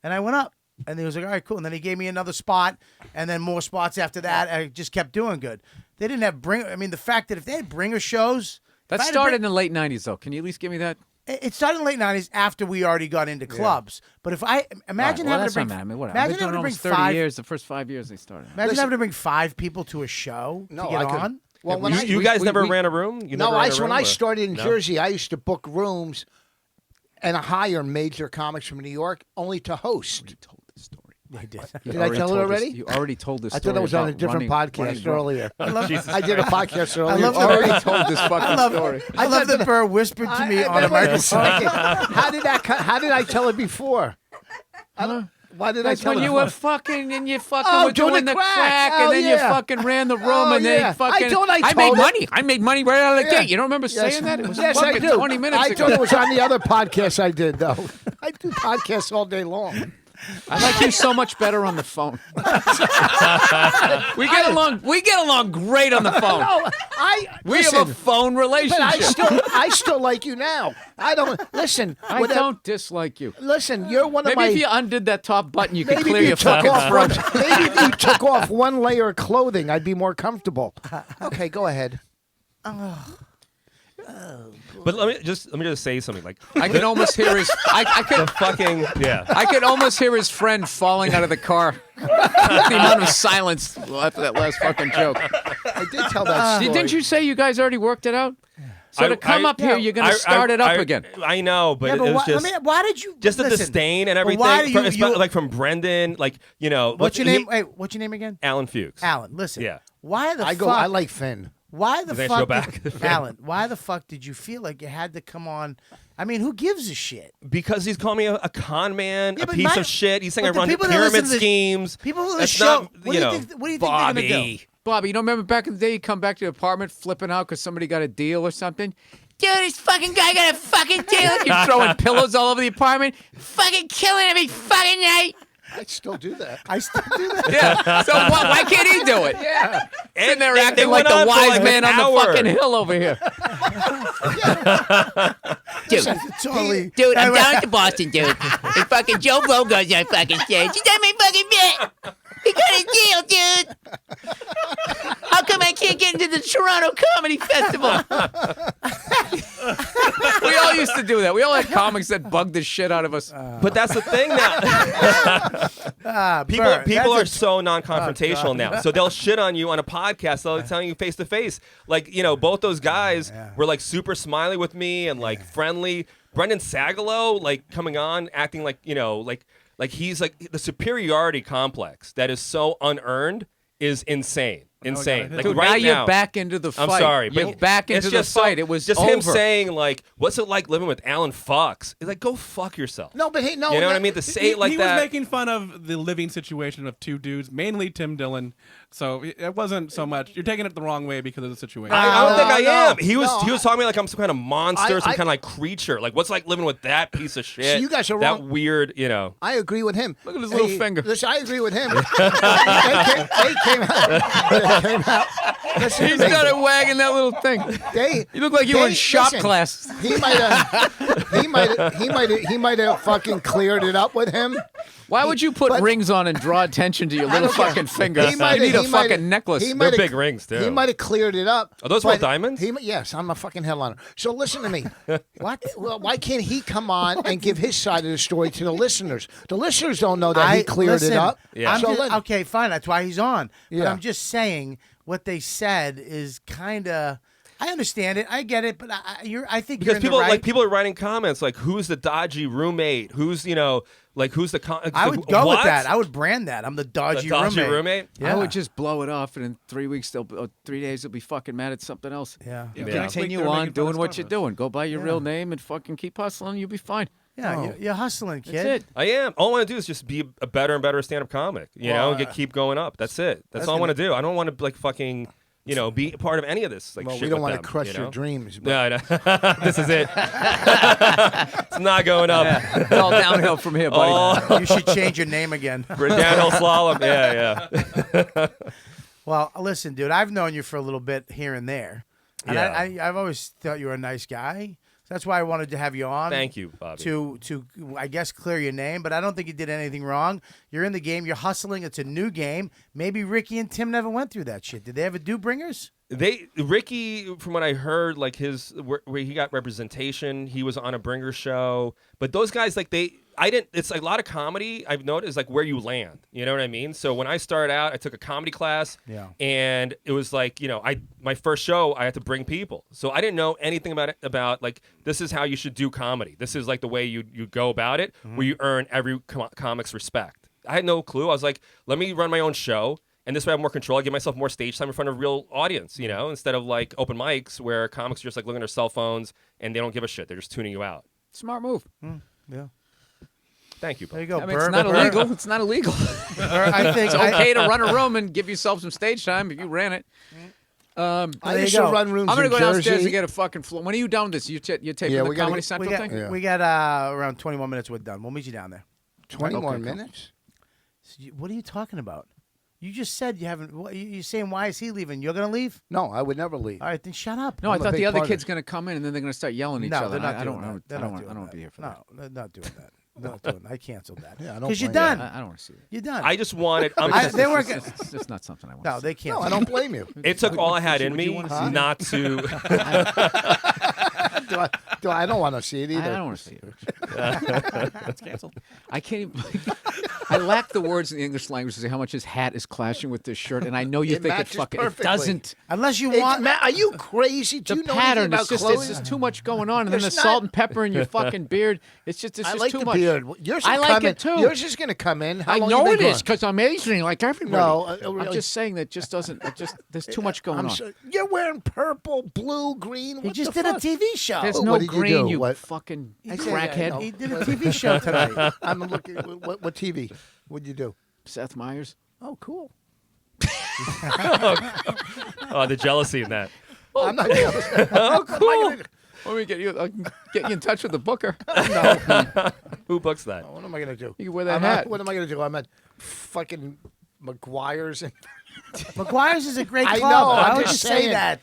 And I went up, and he was like, "All right, cool." And then he gave me another spot, and then more spots after that. I just kept doing good. They didn't have I mean, the fact that if they had bringer shows, that if I had to started bring- in the late '90s, though. Can you at least give me that? It started in the late '90s after we already got into clubs. But if I imagine All right, well, having that's to bring, not bad. I mean, whatever. imagine I've been having doing to bring almost 30 5 years. The first 5 years they started. Imagine having to bring 5 people to a show No, to get I could- on. Well, when You guys never ran a room? You No, never ran a when room, I or- started in No? Jersey, I used to book rooms and hire major comics from New York only to host. Told this story. I did. Did I tell it already? You already told this I story. thought it was on a about different running podcast room. earlier. I did a podcast earlier. love You already told this fucking story. I love that Burr whispered to me on a wait microphone. second. How did I tell it before? Why did I That's tell when it you before? were fucking and you fucking Oh, were doing doing the the crack. crack, Oh, and then you yeah. fucking ran the room, Oh, and yeah. then fucking. I thought I made told it. money. I made money right out of the Yeah. gate. You don't remember Yes. saying that? It was Yes, I fucking do. 20 minutes I ago. thought it was on the other podcast I did, though. I do podcasts all day long. I like you so much better on the phone. we get along. We get along great on the phone. No, We listen, have a phone but relationship. I still like you now. I don't listen. I whatever- don't dislike you. Listen. You're one of Maybe my. if you undid that top button, you could maybe clear if you your took fucking off throat. maybe if you took off one layer of clothing, I'd be more comfortable. Okay, go ahead. But let me just say something. Like I can almost hear his. I could fucking yeah. I could almost hear his friend falling out of the car. The amount of silence after that last fucking joke. I did tell that story. Didn't you say you guys already worked it out? So to come up here, you're going to start it up again. I know, but Yeah, it but was just why did you just the listen, disdain and but everything. why do you- like from Brendan, like you know. What's your he- name? Wait, what's your name again? Allen Fuks. Alan. Listen. Yeah. Why the I fuck? go. I like Finn. Why the They fuck? should go back. Alan, why the fuck did you feel like you had to come on? I mean, who gives a shit? Because he's calling me a con man, Yeah, a but piece my- of shit. He's saying I but the run people that pyramid listen to this- schemes. People who That's show. not, What do you you know, think? What do you think they're gonna do? Bobby. Bobby, you don't remember back in the day, you come back to the apartment flipping out because somebody got a deal or something? Dude, this fucking guy got a fucking deal. You're throwing pillows all over the apartment. Fucking killing every fucking night. I still do that. I still do that. Yeah. So why can't he do it? Yeah. Sitting there they acting like went the on for wise like man an on the hour. fucking hill over here. Dude, Totally. dude, I'm down at the Boston, dude. And fucking Joe Blow goes on fucking stage. He done my fucking bit. He got a deal, dude. How come I can't get into the Toronto Comedy Festival? We all used to do that. We all had comics that bugged the shit out of us. But that's the thing now. People Burr, people are that's so non-confrontational now. So they'll shit on you on a podcast. They'll tell you face to face. Like, you know, both those guys were like super smiley with me and like friendly. Brendan Sagalow, like coming on, acting like, you know, like he's like the superiority complex that is so unearned is insane. Insane. God, Like Dude, right now now you're back into the fight. I'm sorry, You're but back it's into the just so- fight. It was just over. him saying like, "What's it like living with Allen Fuks?" It's like, go fuck yourself. No, but he no. You know what I no, mean? To say it like he that. was making fun of the living situation of two dudes, mainly Tim Dillon. So it wasn't so much. You're taking it the wrong way because of the situation. I don't think I No, am. He was no. talking to me like I'm some kind of monster, some I- kind of like creature. Like, what's it like living with that piece of shit? So you guys are that wrong. weird, you know. I agree with him. Look at his little finger. Listen, I agree with him. they came out. Listen, He's got it wagging that little thing. You look like you were in shop class. He might have fucking cleared it up with him Why would you put rings on and draw attention to your little fucking finger? You need a fucking necklace. They're big rings, too. He might have cleared it up. Are those both diamonds? Yes, I'm a fucking headliner. So listen to me. What? Well, why can't he come on and give his side of the story to the listeners? The listeners don't know that he cleared it up. Yeah. Okay, fine. That's why he's on. But Yeah. I'm just saying what they said is kind of. I understand it. I get it. But I think Because you're people in the right. people are writing comments like, "Who's the dodgy roommate? Who's who's the?" I would go what? with that. I would brand that. I'm the dodgy, roommate. Yeah. I would just blow it off, and in 3 weeks, 3 days, they'll be fucking mad at something else. Yeah. You Yeah. continue on doing what you're doing. Go by your real name and fucking keep hustling. You'll be fine. Yeah, you're hustling, kid. That's it. I am. All I want to do is just be a better and better stand-up comic. You know, and keep going up. That's it. That's all I want to do. I don't want to fucking. Be a part of any of this. Like, Well, shit we don't with want to them, crush your dreams. But No, this is it. It's not going up. It's all downhill from here, buddy. You should change your name again. For downhill slalom. Yeah. Well, listen, dude. I've known you for a little bit here and there, and Yeah. I've always thought you were a nice guy. So that's why I wanted to have you on. Thank you, Bobby. To I guess clear your name, but I don't think you did anything wrong. You're in the game. You're hustling. It's a new game. Maybe Ricky and Tim never went through that shit. Did they ever do bringers? Ricky, from what I heard, like where he got representation, he was on a bringer show. But those guys, it's like a lot of comedy. I've noticed like where you land. You know what I mean? So when I started out, I took a comedy class. Yeah. And it was like, my first show, I had to bring people. So I didn't know anything about like, this is how you should do comedy. This is like the way you go about it, where you earn every comic's respect. I had no clue. I was like, let me run my own show. And this way I have more control. I give myself more stage time in front of a real audience, instead of like open mics where comics are just like looking at their cell phones and they don't give a shit. They're just tuning you out. Smart move. Yeah. Thank you. There you go. I mean, Burr. it's not illegal. It's not illegal. I think It's okay to run a room and give yourself some stage time if you ran it. I used to run rooms I'm gonna in go downstairs Jersey. and get a fucking floor. When are you done with this? You're taping the Comedy Central thing? We got around 20 more minutes. We're done. We'll meet you down there. 20 more minutes? What are you talking about? You just said you haven't. You're saying why is he leaving? You're gonna leave? No, I would never leave. All right, then shut up. No, I I'm a thought big the other part of kid's it. gonna come in and then they're gonna start yelling at each No, other. they're not I doing don't. that. I don't want that. to be here for that. No, they're not doing that. They're not doing that. I canceled that. Yeah, I don't Because you're blame you. done. I don't want to see it. You're done. I just wanted. They weren't. It's just not something I want. No, to they see. can't. No, I don't blame you. It took all I had in would you me wanna see it? not to. I don't want to see it either. I don't want to see it. It's canceled. I can't even. I lack the words in the English language to say how much his hat is clashing with this shirt, and I know you It think it matches fucking. It perfectly. doesn't. Unless you It's want. are you crazy? Do The you know anything pattern about is just. clothing? It's just too much going on, and then the There's salt not- and pepper in your fucking beard. It's just. It's I just like too the much. beard. Yours I is like coming. it too. Yours is going to come in. How I long know you it been is gone? because I'm Asian like everybody. No, I'm really. just saying that just doesn't. It just there's too much going I'm on. so- you're wearing purple, blue, green. He What just the did a fuck? TV show. There's What no did you green, do? you What? fucking I said, I He know. did a TV show tonight. I'm looking. What TV? What'd you do? Seth Meyers. Oh, cool. Oh, the jealousy in that. I'm not jealous. Oh, cool. Let me get you. I can get you in touch with the booker. Who books that? What am I going to do? You can wear that hat. What am I going to do? I'm at fucking McGuire's. And McGuire's is a great I club. know, Why I'm would you just say saying. that?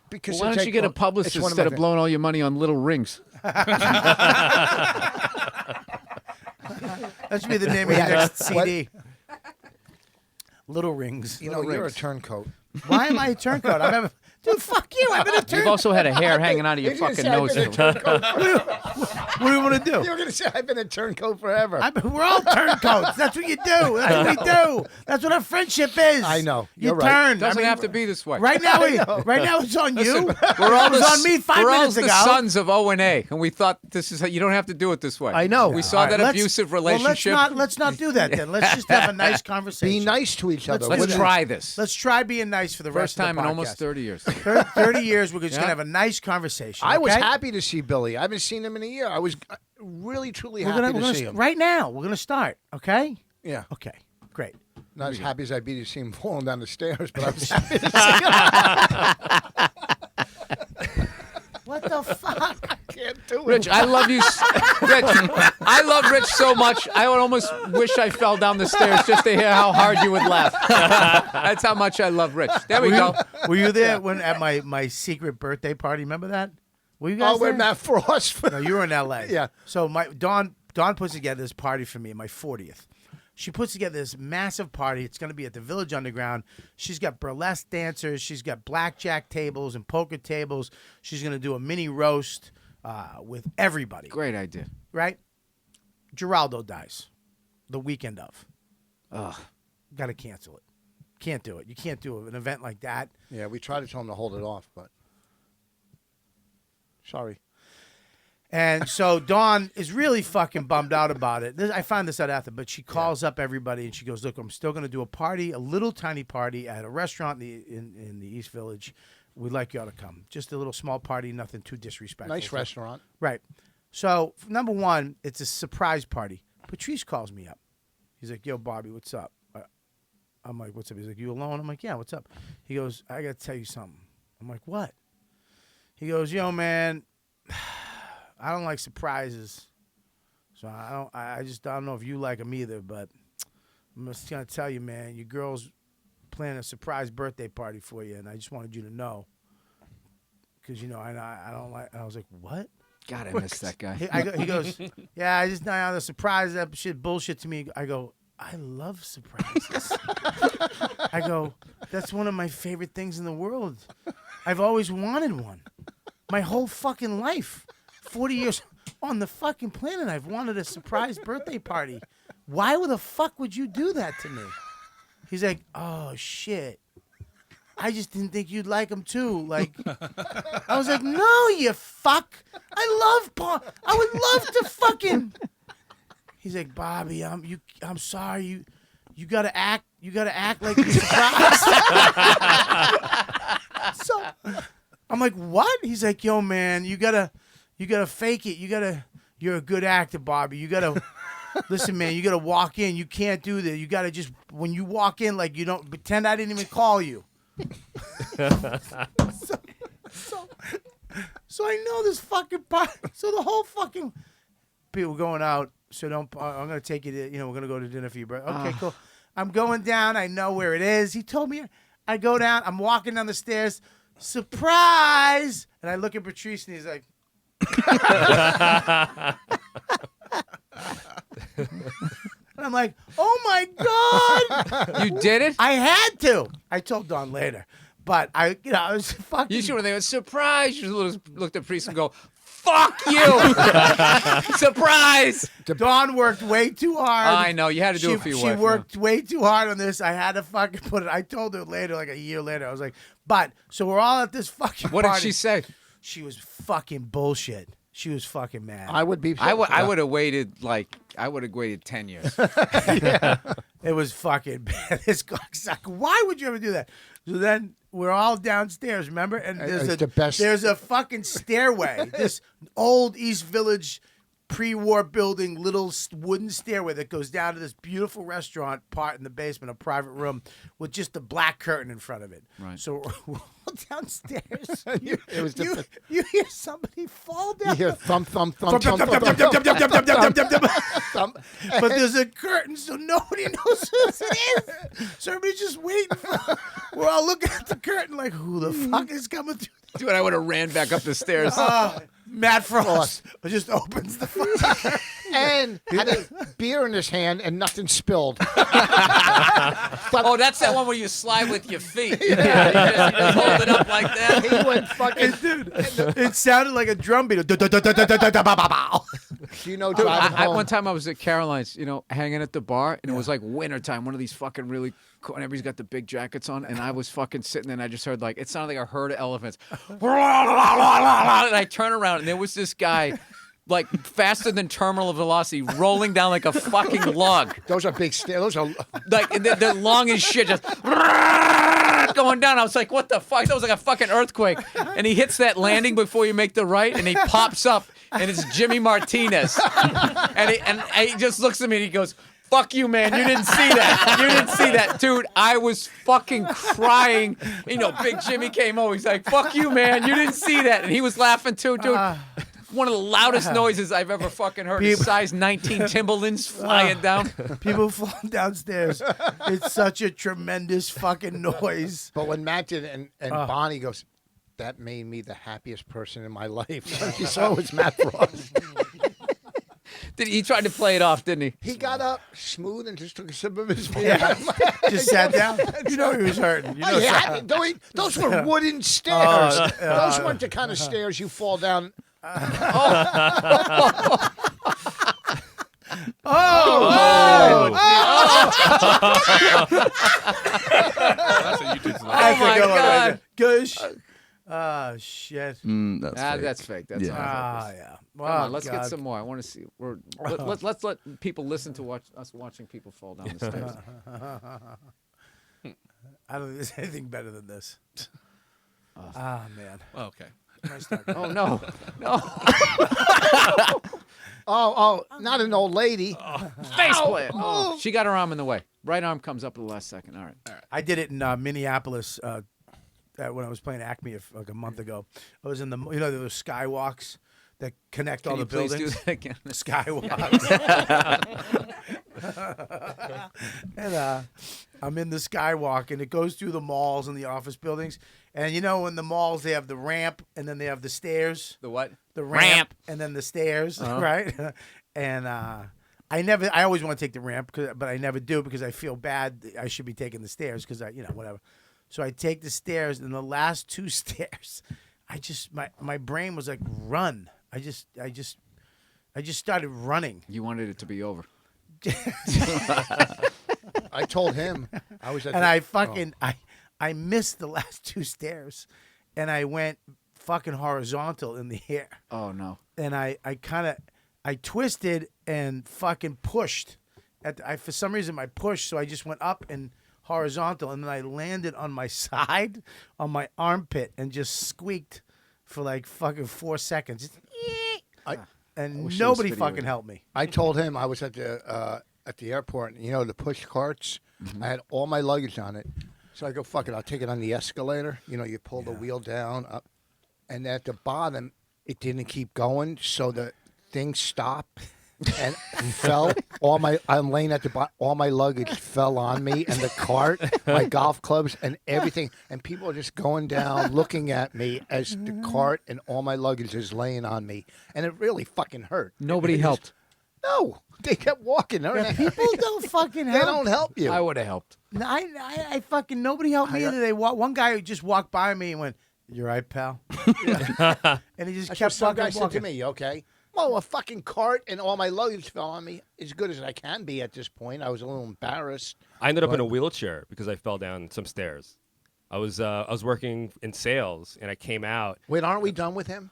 because Why it's don't you get a it's publicist one instead of my blowing all your money on little rings? That should be the name of your next CD. Little Rings. You know, you're a turncoat. Why am I a turncoat? I've never. Dude, fuck you. I've been a You've turncoat. also had a hair hanging out of your You're gonna fucking say I've nose. been a turncoat. What do you want to do? You were going to say I've been a turncoat forever. We're all turncoats. That's what you do. That's what we do. That's what our friendship is. I know. You You're right. turn. Doesn't have to be this way. Right now, it's on you. We're all it was on me 5 we're all minutes the ago. sons of O and A, and we thought this is how you don't have to do it this way. I know. We saw All right, that Let's- abusive well, relationship. let's not do that then. Let's just have a nice conversation. Be nice to each other. Let's Wouldn't- try this. Let's try being nice for the First rest of time the in podcast. almost 30 years. 30 years, we're just Yeah. going to have a nice conversation. I was okay? happy to see Billy. I haven't seen him in a year. I was really, truly We're happy gonna, to we're gonna see him. right now. We're going to start, okay? Yeah. Okay, great. Not as happy as I'd be to see him falling down the stairs, but I was happy to see him. What the fuck? I can't do it. Rich, I love you. Rich, I love Rich so much. I would almost wish I fell down the stairs just to hear how hard you would laugh. That's how much I love Rich. There we go. Were you there when at my secret birthday party? Remember that? Were you guys Oh, there? when Matt Frost. No, you were in L.A. Yeah. So Don puts together this party for me, my 40th. She puts together this massive party. It's going to be at the Village Underground. She's got burlesque dancers. She's got blackjack tables and poker tables. She's going to do a mini roast with everybody. Great idea. Right? Geraldo dies the weekend of. Ugh. Got to cancel it. Can't do it. You can't do an event like that. Yeah, we tried to tell him to hold it off, but sorry. And so Dawn is really fucking bummed out about it. I found this out after, but she calls up everybody and she goes, "Look, I'm still going to do a party, a little tiny party at a restaurant in the East Village. We'd like y'all to come. Just a little small party, nothing too disrespectful." Nice restaurant. Right. So, number one, it's a surprise party. Patrice calls me up. He's like, "Yo, Bobby, what's up?" I'm like, "What's up?" He's like, "You alone?" I'm like, "Yeah, what's up?" He goes, "I got to tell you something." I'm like, "What?" He goes, "Yo, man, I don't like surprises. So I just don't know if you like them either, but I'm just going to tell you, man, your girl's planning a surprise birthday party for you, and I just wanted you to know. Because, you know, I don't like." And I was like, "What?" God, I miss that guy. He goes, "Yeah, I just know the surprise, that shit bullshit to me." I go, "I love surprises." I go, "That's one of my favorite things in the world. I've always wanted one. My whole fucking life. 40 years on the fucking planet, I've wanted a surprise birthday party. Why the fuck would you do that to me?" He's like, "Oh, shit. I just didn't think you'd like them too." Like, I was like, "No, you fuck. I would love to fucking." He's like, "Bobby, I'm sorry. You gotta act like you're surprised." So I'm like, "What?" He's like, "Yo, man, you gotta fake it. You're a good actor, Bobby. You gotta listen, man. You gotta walk in. You can't do that. You gotta just, when you walk in, like, you don't pretend I didn't even call you." So I know this fucking part. So the whole fucking people going out. So I'm gonna take you to, we're gonna go to dinner for you, bro. Okay, cool. I'm going down. I know where it is. He told me. I go down. I'm walking down the stairs. Surprise! And I look at Patrice and he's like. And I'm like, "Oh my God!" You did it? I had to. I told Dawn later, but I was fucking. You should have been surprised. You looked at Priest and go, "Fuck you!" Surprise! Dawn worked way too hard. I know. You had to do it for your wife. She worked way too hard on this. I had to fucking put it. I told her later, like a year later. I was like, so we're all at this fucking What party. did she say? She was fucking bullshit. She was fucking mad. I would be. I would have waited 10 years. Yeah. It was fucking bad. This cocksucker. Why would you ever do that? So then we're all downstairs, remember? And there's a fucking stairway. This old East Village pre-war building, little wooden stairway that goes down to this beautiful restaurant part in the basement, a private room with just a black curtain in front of it. Right. So we're all downstairs. You hear somebody fall down. You hear thump, thump, thump, thump, thump, thump. But there's a curtain, so nobody knows who it is. So everybody's just waiting. We're all looking at the curtain like, who the fuck is coming through? Dude, I would have ran back up the stairs. Matt Frost just opens the fucking curtain. And had a beer in his hand and nothing spilled. Oh, that's that one where you slide with your feet. Yeah. You just hold it up like that. He went fucking. Dude, it sounded like a drum beat. Do you know, driving home? One time I was at Caroline's, hanging at the bar, and it was like wintertime, one of these fucking really cool, and everybody's got the big jackets on, and I was fucking sitting there, and I just heard, it sounded like a herd of elephants. And I turn around, and there was this guy, faster than terminal velocity, rolling down like a fucking log. Those are big stairs. Those are they're long as shit, just going down. I was like, what the fuck? That was like a fucking earthquake. And he hits that landing before you make the right, and he pops up, and it's Jimmy Martinez. And he just looks at me, and he goes, "Fuck you, man. You didn't see that. You didn't see that." Dude, I was fucking crying. Big Jimmy came over. He's like, "Fuck you, man. You didn't see that." And he was laughing too, dude. One of the loudest noises I've ever fucking heard. Size 19 Timberlands flying down. People falling downstairs. It's such a tremendous fucking noise. But when Matt did it and Bonnie goes, "That made me the happiest person in my life." She saw it was Matt Frost. He tried to play it off, didn't he? He got up smooth and just took a sip of his beer. Yeah. Just sat down. You know he was hurting. You know, Oh, yeah, those were wooden stairs. Oh, Those weren't the kind of stairs you fall down. Oh my God. Gosh. Oh, shit. That's fake. That's Yeah. on purpose. Yeah. Come on, let's God. get some more. I want to see. Let's let people listen to us watching people fall down the stairs. I don't think there's anything better than this. Man. Okay. Oh no, no. Oh, not an old lady. Face plant. Oh, she got her arm in the way. Right arm comes up at the last second. All right. I did it in Minneapolis when I was playing Acme like a month ago. I was in the those skywalks that connect all Can you the please buildings. do that again? Skywalks. And I'm in the skywalk, and it goes through the malls and the office buildings. And in the malls they have the ramp, and then they have the stairs. The what? The ramp, and then the stairs, right? And I always want to take the ramp, but I never do because I feel bad. I should be taking the stairs because whatever. So I take the stairs, and the last two stairs, my brain was like, run. I just started running. You wanted it to be over. I told him I was at I missed the last two stairs, and I went fucking horizontal in the air. Oh no! And I twisted and fucking pushed. For some reason I pushed, so I just went up and horizontal, and then I landed on my side, on my armpit, and just squeaked for like fucking 4 seconds. And nobody fucking helped me. I told him I was at the airport, and the push carts. I had all my luggage on it. So I go, fuck it, I'll take it on the escalator. You pull the wheel down, up, and at the bottom, it didn't keep going, so the thing stopped and fell. I'm laying at the bottom, all my luggage fell on me, and the cart, my golf clubs, and everything. And people are just going down, looking at me as the cart and all my luggage is laying on me. And it really fucking hurt. Nobody helped. No, they kept walking. People don't fucking help. They don't help you. I would have helped. No, I fucking nobody helped me either. One guy just walked by me and went, "You right, pal?" And he just That's kept what some fucking guy said walking. to me. Okay, well, a fucking cart and all my luggage fell on me. As good as I can be at this point, I was a little embarrassed. I ended up in a wheelchair because I fell down some stairs. I was working in sales, and I came out. Wait, aren't we done with him?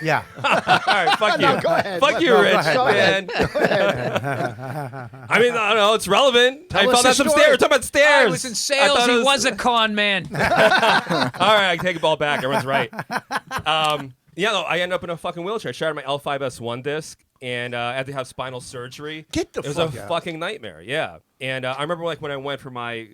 Yeah. All right, fuck you. No, go ahead. Fuck you, No, Rich, go man. ahead. Go ahead. I mean, I don't know. It's relevant. I us fell the down some story. stairs. We're talking about stairs. I was in sales. thought He it was a con man. All right, I take it all back. Everyone's right. I ended up in a fucking wheelchair. I shattered my L5S1 disc, and I had to have spinal surgery. Get the It was fuck a out. fucking nightmare. Yeah, and I remember when I went for my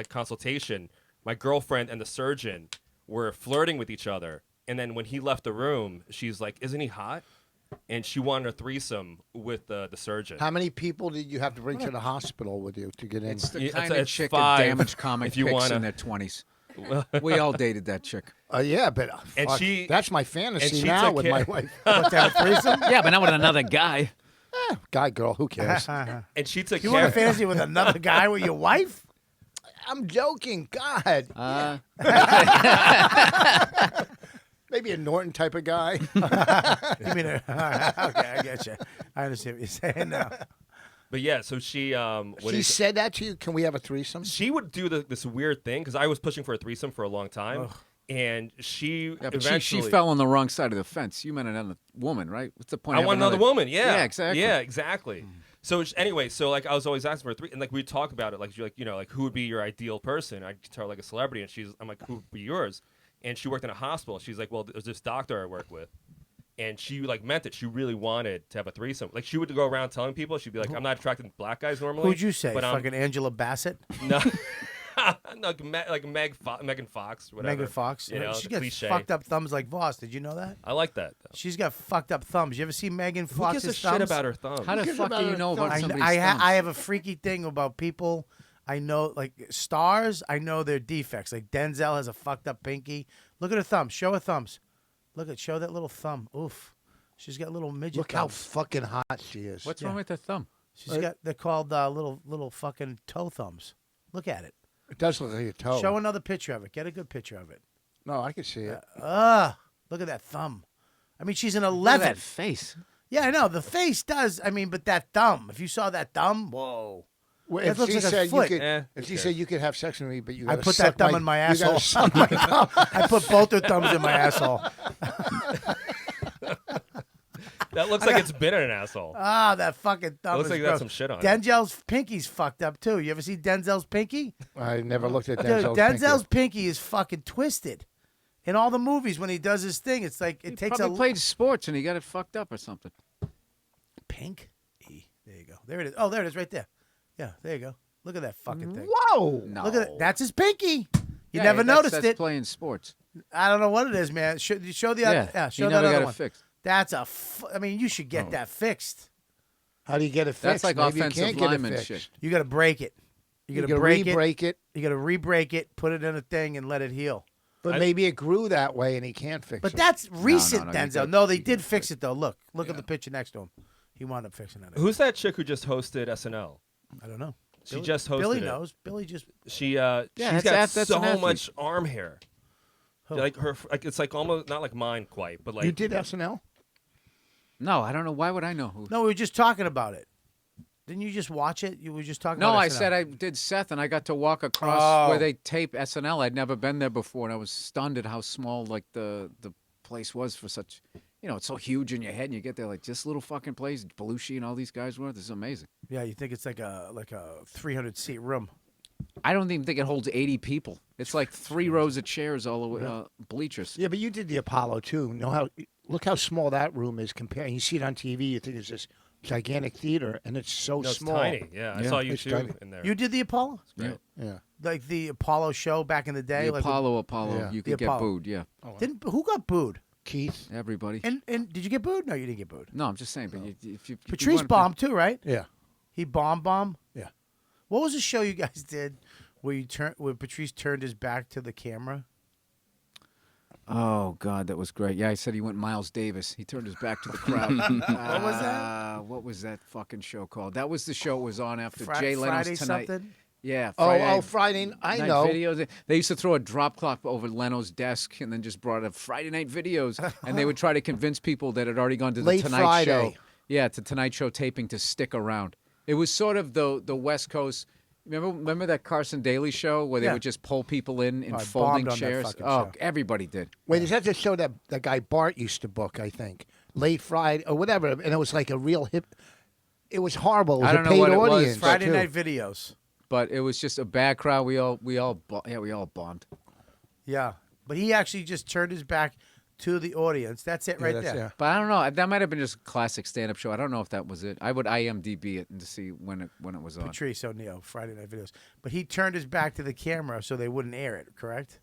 consultation, my girlfriend and the surgeon were flirting with each other, and then when he left the room, she's like, "Isn't he hot?" And she wanted a threesome with the surgeon. How many people did you have to bring to the hospital with you to get in? It's the Yeah, kind it's of chick 5, that damaged comic if you picks wanna. in their 20s. We all dated that chick. Yeah, but And fuck, she- that's my and fantasy she now took with care- my wife. What, to have a threesome? Yeah, but not with another guy. Guy, girl, who cares? And she took You care. want a fantasy with another guy with your wife? I'm joking. God. Maybe a Norton type of guy. You mean okay, I get you. I understand what you're saying now. But yeah, so she She said that to you. Can we have a threesome? she would do this weird thing because I was pushing for a threesome for a long time, and she Yeah, but eventually she fell on the wrong side of the fence. You meant another woman, right? What's the point? I of want another woman. Yeah, Yeah, exactly. Yeah, exactly. So anyway, so like I was always asking for a three, and like we'd talk about it, like she's like, like who would be your ideal person? I'd tell her like a celebrity, and I'm like, who would be yours? And she worked in a hospital. She's like, well, there's this doctor I work with. And she like meant it. She really wanted to have a threesome. Like she would go around telling people. She'd be like, "I'm not attracted to black guys normally." Who'd you say? But Fucking Angela Bassett? no, like Megan Fox, whatever. Megan Fox? You know, she the got cliche. fucked up thumbs like Voss. Did you know that? I like that. Though. She's got fucked up thumbs. You ever see Megan Who Fox's gives a thumbs? shit about her thumb? How the fuck do you know about somebody's I thumbs? have a freaky thing about people. I know, like stars. I know their defects. Like Denzel has a fucked up pinky. Look at her thumbs. Show her thumbs. Show that little thumb. Oof. She's got little midget. Look how thumbs. fucking hot she is. What's wrong with the thumb? She's got. They're called little fucking toe thumbs. Look at it. It does look like a toe. Show another picture of it. Get a good picture of it. No, I can see it. Look at that thumb. I mean, she's an Look at 11. that face. Yeah, I know. The face does. I mean, but that thumb. If you saw that thumb, whoa. Well, That if looks she like a said foot. you could, Eh, if who she said you could have sex with me, but you I gotta put suck that thumb my- in my you asshole. gotta suck my thumb. I put both her thumbs in my asshole. That looks like it's been in an asshole. That fucking thumb. Looks is like that's gross. some shit on it. Denzel's pinky's fucked up too. You ever see Denzel's pinky? I never looked at Dude, Denzel's. Denzel's pinky. pinky is fucking twisted. In all the movies, when he does his thing, it's like it He takes probably a played sports and he got it fucked up or something. pink. There you go. There it is. Oh, there it is, right there. Yeah, there you go. Look at that fucking thing. Whoa! No. Look at it. That's his pinky. You Yeah, never that's- noticed that's it. playing sports. I don't know what it is, man. Show the other. Yeah, he show never that got other it one. fixed. That's I mean, you should get that fixed. How do you get it fixed? That's like Maybe offensive you can't get it lineman fixed. shit. You got to break it. You got to gotta break it. re-break it. You got to re-break it. Put it in a thing and let it heal. But maybe it grew that way and he can't fix But it. that's recent, no, you Denzel. got- No, they you did gotta fix it though. Look at the picture next to him. He wound up fixing that. Who's that chick who just hosted SNL? I don't know. She just hosted Billy it. knows. Billy just. She's that's got an so athlete. much arm hair. Who? Like her, like it's like almost not like mine quite, but like you did SNL? No, I don't know. Why would I know who? No, we were just talking about it. Didn't you just watch it? You were just talking No, about I SNL. said I did Seth, and I got to walk across Oh. where they tape SNL. I'd never been there before, and I was stunned at how small like the place was for such. You know, it's so huge in your head, and you get there like this little fucking place. Belushi and all these guys were. This is amazing. Yeah, you think it's like a 300-seat room. I don't even think it holds 80 people. It's like 3 rows of chairs all the way, bleachers. Yeah, but you did the Apollo too. Look how small that room is compared. You see it on TV, you think it's this gigantic theater, and it's so no, it's small. tiny. Yeah, I saw you It's too tiny. in there. You did the Apollo? Great. Yeah. Like the Apollo show back in the day? The like Apollo, Yeah. you The could get Apollo. booed. Yeah, Who got booed? Keith. everybody. And did you get booed? No, you didn't get booed. No, I'm just saying. But if you Patrice wanna- bombed too, right? Yeah. He bomb. Yeah. What was the show you guys did where Patrice turned his back to the camera? Oh God, that was great. Yeah, I said he went Miles Davis. He turned his back to the crowd. What was that? What was that fucking show called? That was the show it was on after Fri- Jay Leno's Friday Tonight. something? Yeah. Friday. I night know. videos. They used to throw a drop clock over Leno's desk and then just brought up Friday night videos, and they would try to convince people that had already gone to the Late Tonight Friday. Show. Yeah, to Tonight Show taping to stick around. It was sort of the West Coast. Remember that Carson Daly show where they Yeah. would just pull people in I folding bombed on that chairs? fucking Oh, show. everybody did. Wait, is that the show that guy Bart used to book? I think Late Friday or whatever, and it was like a real hip. It was horrible. It was I don't a know paid what it was. audience. Friday too. night videos. But it was just a bad crowd. We all bombed. Yeah. But he actually just turned his back to the audience. That's it right that's- there. yeah. But I don't know. That might have been just a classic stand-up show. I don't know if that was it. I would IMDb it and to see when it was on. Patrice O'Neal, Friday night videos. But he turned his back to the camera so they wouldn't air it, correct?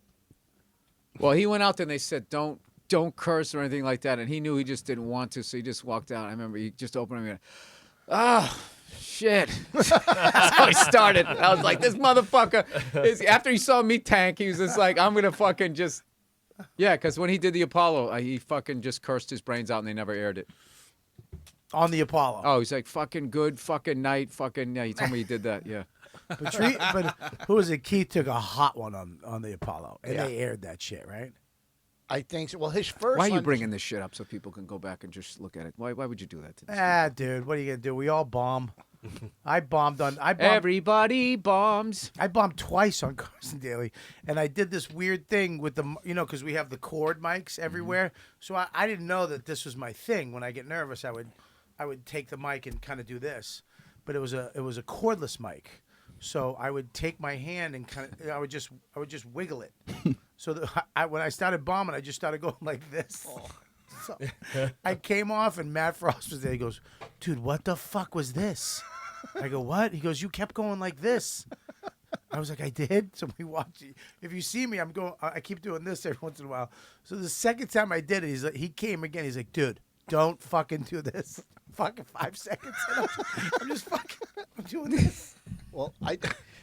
Well, he went out there and they said don't curse or anything like that, and he knew he just didn't want to, so he just walked out. I remember he just opened it and shit. That's how he started. I was like, this motherfucker is. After he saw me tank, he was just like, I'm gonna fucking just. Yeah, because when he did the Apollo, he fucking just cursed his brains out and they never aired it. On the Apollo. Oh, he's like, fucking good, fucking night, fucking. Yeah, he told me he did that. Yeah. Patrice, but who was it? Keith took a hot one on the Apollo, and they aired that shit, right? I think so. Well, his first. Why are you one- bringing this shit up so people can go back and just look at it? Why would you do that to this? Dude, what are you gonna do? We all bomb. I bombed. Everybody bombs. I bombed twice on Carson Daly, and I did this weird thing with the, because we have the cord mics everywhere. So I didn't know that this was my thing. When I get nervous, I would take the mic and kind of do this, but it was a cordless mic. So I would take my hand and I would just wiggle it. So when I started bombing, I just started going like this. So I came off, and Matt Frost was there. He goes, "Dude, what the fuck was this?" I go, "What?" He goes, "You kept going like this." I was like, "I did." So we watch. If you see me, I keep doing this every once in a while. So the second time I did it, he came again. He's like, "Dude, don't fucking do this." Fucking 5 seconds. And I'm just fucking. I'm doing this. Well,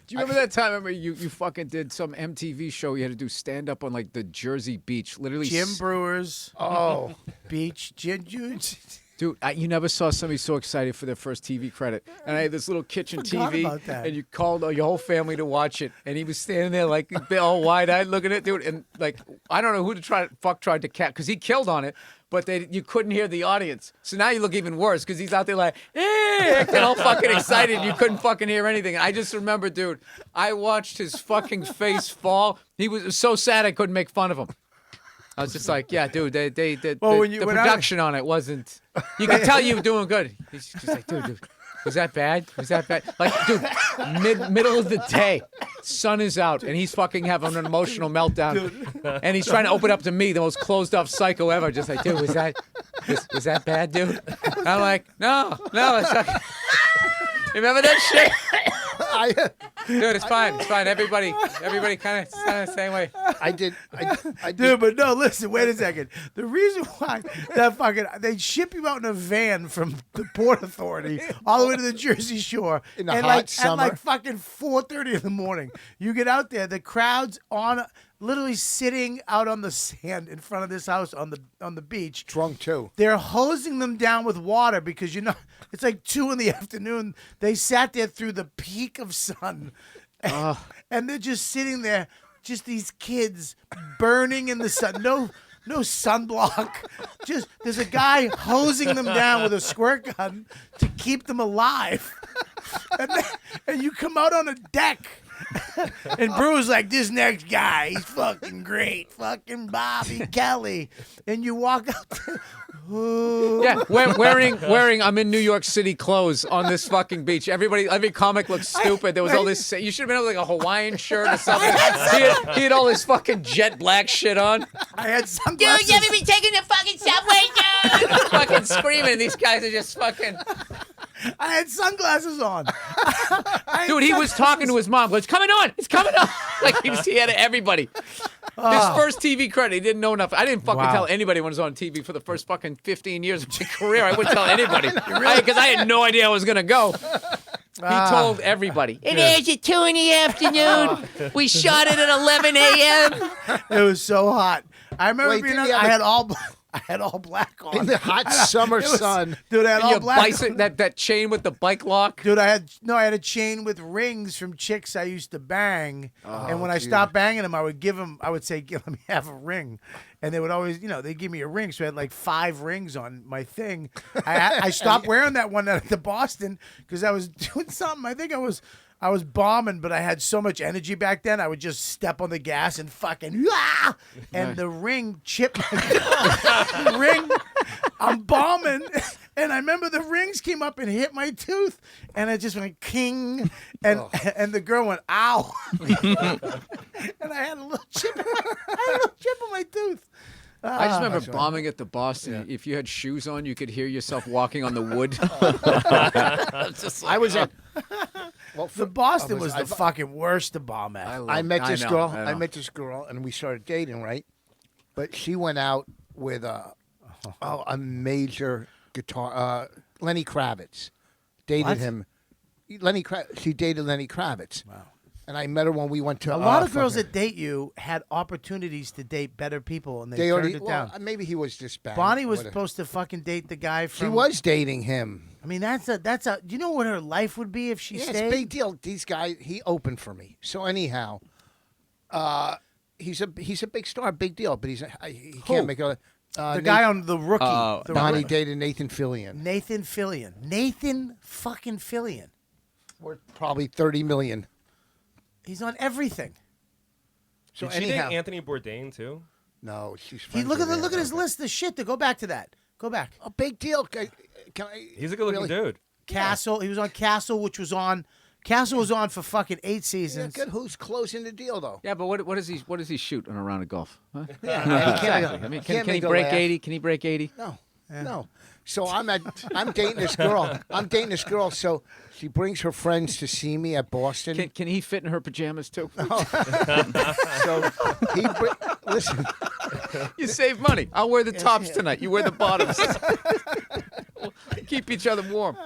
Do you remember that time? Remember you fucking did some MTV show? You had to do stand up on like the Jersey beach, literally. Jim Brewers. Oh, Beach. Jim. Dude, you never saw somebody so excited for their first TV credit. And I had this little kitchen Forgot TV, about that. and you called your whole family to watch it. And he was standing there like all wide-eyed looking at it, dude. And like, I don't know who tried to catch, because he killed on it, but you couldn't hear the audience. So now you look even worse, because he's out there like, hey, acting all fucking excited, and you couldn't fucking hear anything. And I just remember, dude, I watched his fucking face fall. He was so sad I couldn't make fun of him. I was just like, yeah, dude, the production on it wasn't. You could tell you were doing good. He's just like, dude, was that bad? Was that bad? Like, dude, middle of the day, sun is out, and he's fucking having an emotional meltdown, and he's trying to open up to me, the most closed off psycho ever. Just like, dude, was that bad, dude? And I'm like, no, it's not. Remember that shit? Dude, it's fine. It's fine. Everybody kind of the same way. I did. Dude, but no, listen, wait a second. The reason why they ship you out in a van from the Port Authority all the way to the Jersey Shore In the hot summer. at like fucking 4:30 in the morning. You get out there, the crowd's literally sitting out on the sand in front of this house on the beach. Drunk too. They're hosing them down with water because it's like 2 p.m. They sat there through the peak of sun, and they're just sitting there, just these kids burning in the sun. No sunblock. Just there's a guy hosing them down with a squirt gun to keep them alive, and you come out on a deck. And Brew's like, this next guy, he's fucking great. Fucking Bobby Kelly. And you walk out there. Yeah, wearing I'm in New York City clothes on this fucking beach. Every comic looks stupid. There was all this. You should have been with like a Hawaiian shirt or something. He had all this fucking jet black shit on. I had sunglasses. Dude, you ever been taking the fucking subway, dude? Fucking screaming. And these guys are just fucking. I had sunglasses on. Dude, he was talking to his mom. Goes, coming on. It's coming on. Like he had everybody. His first TV credit, he didn't know enough. I didn't fucking tell anybody when I was on TV for the first fucking 15 years of my career. I wouldn't tell anybody because I had no idea I was gonna go. He told everybody. It airs at 2 p.m. We shot it at 11 a.m. It was so hot. I remember Wait, being didn't out. he have I a- had all black on In the hot summer sun. Dude, I had all Your black. bicycle, that chain with the bike lock. Dude, I had a chain with rings from chicks I used to bang, and when I stopped banging them, I would say, let me have a ring, and they would always, they'd give me a ring, so I had like 5 rings on my thing. I stopped wearing that one at the Boston because I was doing something. I think I was bombing, but I had so much energy back then. I would just step on the gas and fucking and the ring chipped my ring. I'm bombing, and I remember the rings came up and hit my tooth, and it just went king, and the girl went ow, and I had a little chip on my tooth. I just remember bombing at the Boston. Yeah. If you had shoes on, you could hear yourself walking on the wood. I was at. Well, the Boston was the fucking worst to bomb at. I met this girl, and we started dating, right? But she went out with a major guitar. Lenny Kravitz dated him. She dated Lenny Kravitz. Wow. And I met her when we went to a lot of girls that date you had opportunities to date better people, and they turned it down. Maybe he was just bad. Bonnie was supposed to fucking date the guy from. She was dating him. I mean, that's a. Do you know what her life would be if she stayed? It's a big deal. These guys, he opened for me. So anyhow, he's a big star, big deal. But he can't make a. The guy on The Rookie. Bonnie dated Nathan Fillion. Nathan fucking Fillion. Worth probably $30 million. He's on everything. So did she date Anthony Bourdain too? No, she's. Look at his list of shit. To go back to that. Go back. A big deal. He's a good-looking dude. Castle. He was on Castle, which was on. Castle was on for fucking 8 seasons. Yeah, good. Who's closing the deal though? Yeah, but what does he shoot on a round of golf? Huh? Yeah, exactly. I mean, can he break 80? Can he break 80? No. Yeah. No. So I'm dating this girl. So she brings her friends to see me at Boston. Can he fit in her pajamas too? So listen. You save money. I'll wear the tops tonight. You wear the bottoms. Keep each other warm.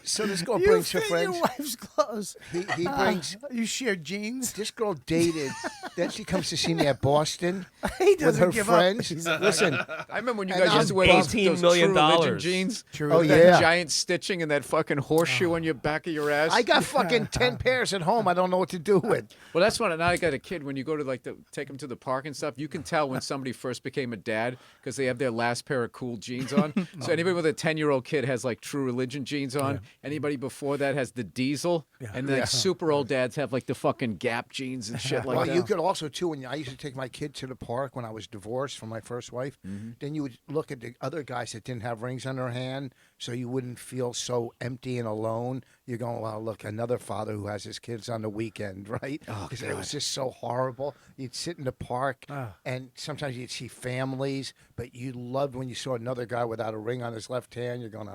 So this girl brings her friends. Your wife's clothes. clothes. He brings. You share jeans. This girl dated. Then she comes to see me at Boston He with doesn't her give friends. up. Listen, I remember when you And guys I'm used to wear those $18 million. True Religion jeans. Oh, With yeah. that giant stitching and that fucking horseshoe on your back of your ass. I got fucking 10 pairs at home. I don't know what to do with. Well, that's when I got a kid. When you go to take them to the park and stuff, you can tell when somebody first became a dad because they have their last pair of cool jeans on. So anybody with a 10-year-old kid has like True Religion jeans on. Yeah. Anybody before that has the Diesel, and then super old dads have like the fucking Gap jeans and shit like Well, that. you could also too. When I used to take my kid to the park when I was divorced from my first wife, then you would look at the other guys that didn't have rings on their hand, so you wouldn't feel so empty and alone. You're going, well, look, another father who has his kids on the weekend, right? Because it was just so horrible. You'd sit in the park, and sometimes you'd see families, but you loved when you saw another guy without a ring on his left hand. You're going,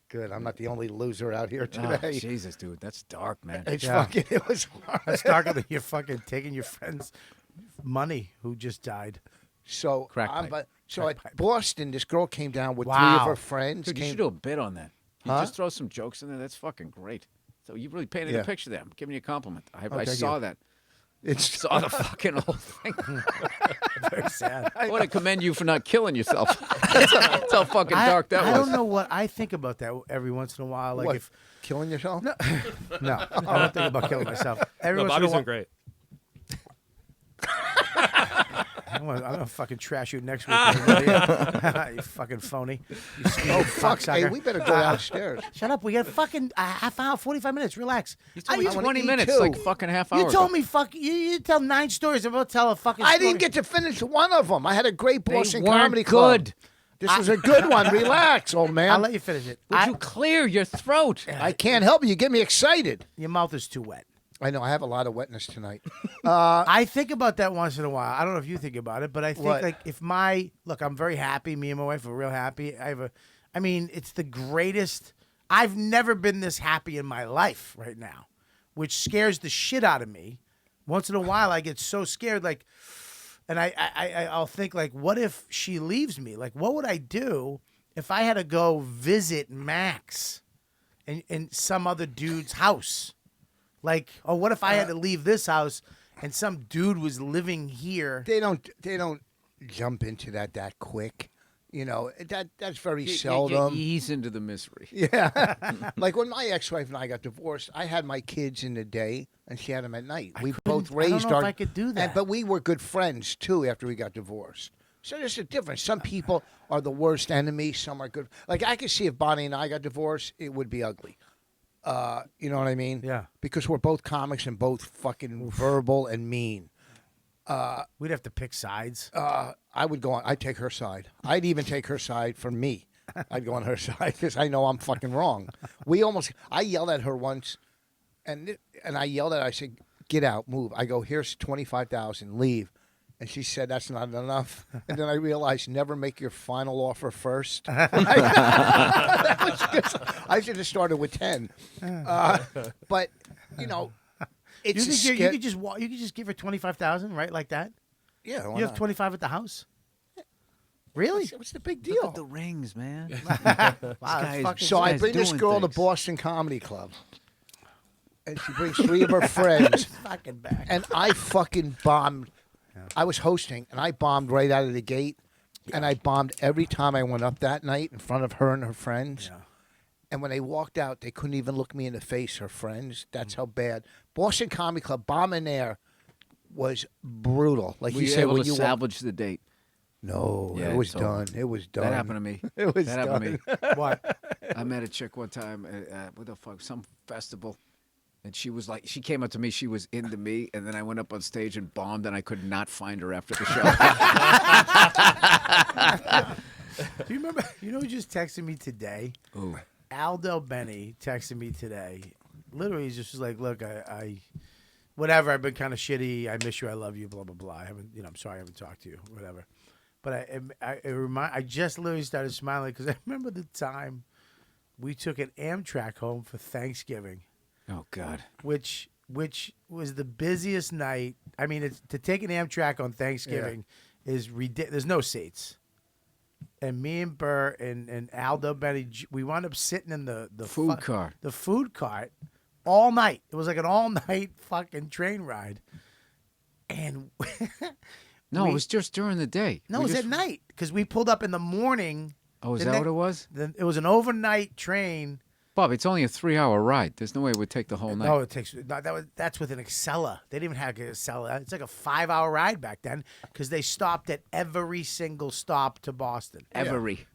good. I'm not the only loser out here today. Oh, Jesus, dude, that's dark, man. It's fucking. It was hard. It's darker than you're fucking taking your friend's money who just died. So, Crack pipe. At Boston, this girl came down with 3 Wow. of her friends. Dude, you should do a bit on that. You just throw some jokes in there. That's fucking great. So you really painted a picture there. I'm giving you a compliment. I saw that. Saw the fucking whole thing. Very sad. I want to commend you for not killing yourself. That's how fucking dark that was. I don't know what I think about that every once in a while. Like What, if killing yourself? no, I don't think about killing myself. Every No, once in a Bobby's while, doing great. I'm gonna fucking trash you next week. You fucking phony. You Oh, fuck. Hey, we better go downstairs. Shut up. We got fucking a half hour, 45 minutes. Relax. You told me I wanna 20 eat minutes, too. like fucking half hour. You told ago. me you tell 9 stories. I'm about to tell a fucking I story. didn't get to finish one of them. I had a great They Boston weren't Comedy Club. good. This was a good one. Relax, old man. I'll let you finish it. Would you clear your throat? I can't help you. You get me excited. Your mouth is too wet. I know. I have a lot of wetness tonight. I think about that once in a while. I don't know if you think about it, but I think What? like if look, I'm very happy. Me and my wife are real happy. It's the greatest. I've never been this happy in my life right now, which scares the shit out of me. Once in a while, I get so scared, like, and I'll think like, what if she leaves me? Like, what would I do if I had to go visit Max in some other dude's house? Like, or what if I had to leave this house and some dude was living here? They don't jump into that quick. You know, that's very You seldom. ease into the misery. Yeah. Like when my ex-wife and I got divorced, I had my kids in the day and she had them at night. We both raised I don't know our. if I could do that. But we were good friends too after we got divorced. So there's a difference. Some people are the worst enemy. Some are good. Like I could see if Bonnie and I got divorced, it would be ugly. You know what I mean? Yeah. Because we're both comics and both fucking verbal and mean. We'd have to pick sides. I would go on. I'd take her side. I'd even take her side for me. I'd go on her side because I know I'm fucking wrong. I yelled at her once, and I yelled at her. I said, "Get out, move." I go, "Here's 25,000, leave." And she said, "That's not enough." And then I realized, never make your final offer first. That was good. I should have started with 10. But you know, it's you could just give her 25,000, right, like that. Yeah, why You have not? 25 at the house. Really? What's the big Look deal? at the rings, man. Wow, that's fucking So I guy's bring this doing girl to things. Boston Comedy Club, and she brings 3 of her friends, fucking back. and I fucking bombed. I was hosting, and I bombed right out of the gate, and I bombed every time I went up that night in front of her and her friends. Yeah. And when they walked out, they couldn't even look me in the face, her friends. That's how bad. Boston Comedy Club, bombing there was brutal. Like Were you you said, able when to you salvage the date? No, Yeah, it was it's over. done. It was done. That happened to me. It was that happened done. to me. What? I met a chick one time at what the fuck, some festival, and she was like, she came up to me, she was into me, and then I went up on stage and bombed, and I could not find her after the show. Do you remember? You know who just texted me today? Ooh. Aldo Benny texted me today. Literally, he's just like, look, I whatever, I've been kind of shitty. I miss you. I love you. Blah, blah, blah. I'm sorry I haven't talked to you. Whatever. But I just literally started smiling because I remember the time we took an Amtrak home for Thanksgiving. Oh, God. Which was the busiest night. I mean, to take an Amtrak on Thanksgiving is ridiculous. There's no seats. And me and Burr and Aldo Benny, we wound up sitting in the Food cart. The food cart all night. It was like an all night fucking train ride, and No, it was just during the day. no, it was at night because we pulled up in the morning. Oh, is that what it was? It was an overnight train. Bob, it's only a 3-hour ride. There's no way it would take the whole night. No, it takes. No, that's with an Excella. They didn't even have an Excella. It's like a 5-hour ride back then because they stopped at every single stop to Boston. Every.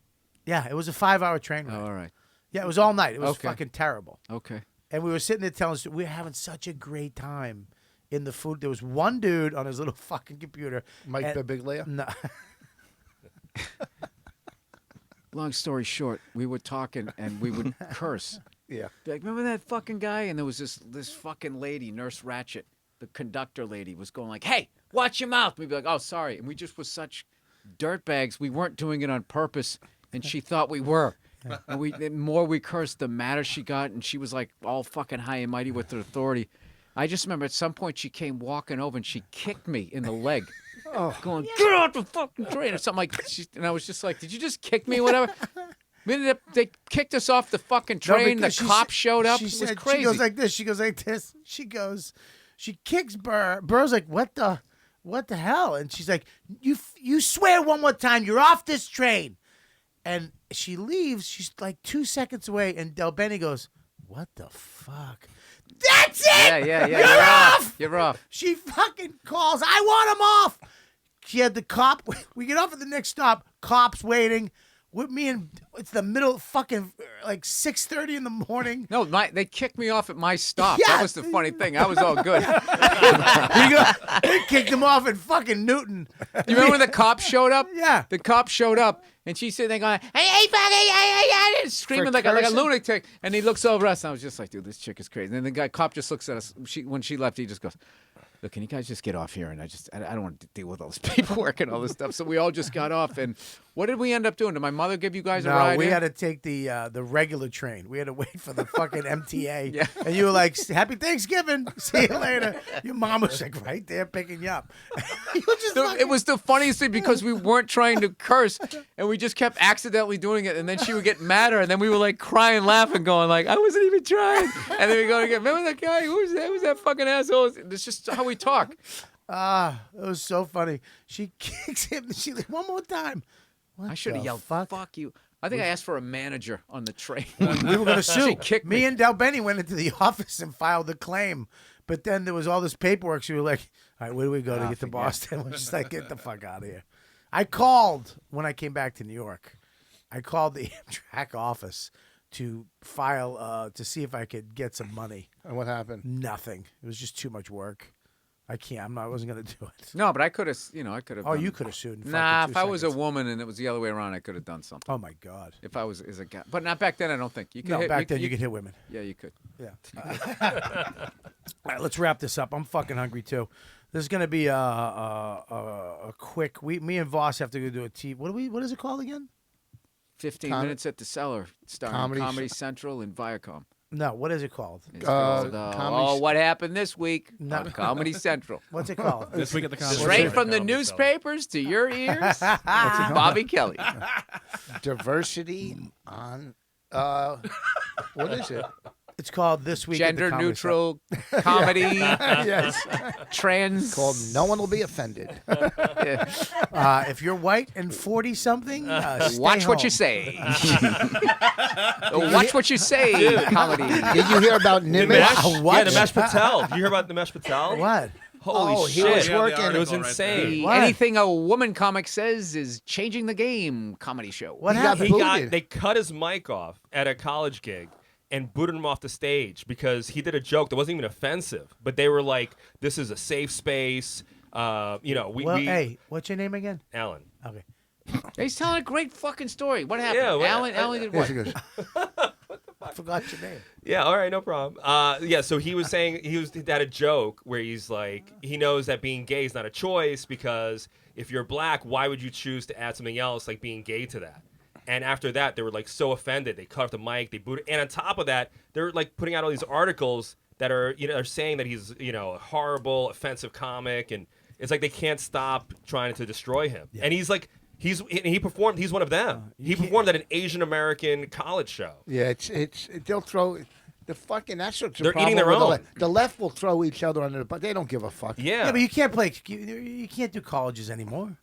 Yeah, it was a 5-hour train ride. Oh, all right. Yeah, it was all night. It was Okay. fucking terrible. Okay. And we were sitting there telling us we were having such a great time in the food. There was one dude on his little fucking computer. Mike Birbiglia? No. Long story short, we were talking and we would curse. Yeah. Be like, remember that fucking guy? And there was this fucking lady, Nurse Ratched, the conductor lady, was going like, "Hey, watch your mouth." We'd be like, "Oh, sorry." And we just were such dirtbags. We weren't doing it on purpose, and she thought we were. And the more we cursed, the madder she got, and she was like all fucking high and mighty with her authority. I just remember at some point she came walking over and she kicked me in the leg. Going, "Get off the fucking train," or something like. And I was just like, "Did you just kick me?" Whatever. They kicked us off the fucking train. The cops showed up. It was crazy. She goes like this. She goes like this. She kicks Burr. Burr's like, what the hell? And she's like, you swear one more time, you're off this train. And she leaves. She's like 2 seconds away. And Del Benny goes, what the fuck? That's it! Yeah. You're off! You're off. She fucking calls, I want him off! She had the cop. We get off at the next stop. Cops waiting. With me and it's the middle fucking like 6:30 in the morning. No, they kicked me off at my stop. Yeah. That was the funny thing. I was all good. They kicked him off in fucking Newton. Do you remember when the cop showed up? Yeah. The cop showed up, and she said, "They going, hey, fucking, screaming like a lunatic." And he looks over us, and I was just like, "Dude, this chick is crazy." And then the cop just looks at us. When she left, he just goes, "Look, can you guys just get off here?" And I don't want to deal with all this paperwork and all this stuff. So we all just got off. And what did we end up doing? Did my mother give you guys a ride? No, we in? had to take the regular train. We had to wait for the fucking MTA. Yeah. And you were like, "Happy Thanksgiving. See you later." Your mom was like right there picking you up. You were just It was the funniest thing because we weren't trying to curse, and we just kept accidentally doing it. And then she would get madder, and then we were like crying, laughing, going like, "I wasn't even trying." And then we go again. Remember that guy? Who's that? Who's that fucking asshole? It's just how we talk. it was so funny. She kicks him. She like, one more time. What I should have the yelled, fuck you. I think I asked for a manager on the train. We were going to sue. She kicked me me. and Del Benny went into the office and filed a claim. But then there was all this paperwork. So we were like, all right, where do we go to get to Boston? We're just like, get the fuck out of here. I called when I came back to New York. I called the Amtrak office to file to see if I could get some money. And what happened? Nothing. It was just too much work. I can't. I wasn't going to do it. No, but I could have, Oh, you could have sued. In Nah, fucking if 2 I was a seconds. woman and it was the other way around, I could have done something. Oh, my God. If I was as a guy. But not back then, I don't think. You could No, hit, back then you could hit women. Yeah, you could. Yeah. All right, let's wrap this up. I'm fucking hungry too. This is gonna be a quick. Me and Vos have to go do a TV. What is it called again? 15 minutes at the Cellar, starring Comedy Central and Viacom. No, what is it called? It's called, what happened this week on Comedy Central. What's it called? This week at the Comedy Straight Central. from the newspapers to your ears, Bobby Kelly. Diversity on. What is it? It's called This Week at the Gender Comedy neutral comedy. Yes. Trans. Called No One Will Be Offended. If you're white and 40-something, watch what you say. Watch what you say, comedy. Did you hear about Nimesh? What? Yeah, Nimesh Patel. Did you hear about Nimesh Patel? What? Holy he shit. was working. It was article right insane. What? Anything a woman comic says is changing the game comedy show. What He got happened? They cut his mic off at a college gig and booted him off the stage because he did a joke that wasn't even offensive. But they were like, "This is a safe space." Hey, what's your name again? Alan. Okay. He's telling a great fucking story. What happened? Yeah, what- Alan did what? I forgot your name. Yeah, all right, no problem. So he was saying he had a joke where he's like, he knows that being gay is not a choice because if you're black, why would you choose to add something else like being gay to that? And after that, they were like so offended. They cut off the mic, they booted, and on top of that, they're like putting out all these articles that are are saying that he's a horrible, offensive comic, and it's like they can't stop trying to destroy him. Yeah. And he's like. He performed. He's one of them. He performed at an Asian American college show. Yeah, they'll throw. That's what's the They're problem eating their with own. The left will throw each other under the bus. They don't give a fuck. Yeah. Yeah, but you can't play. You can't do colleges anymore.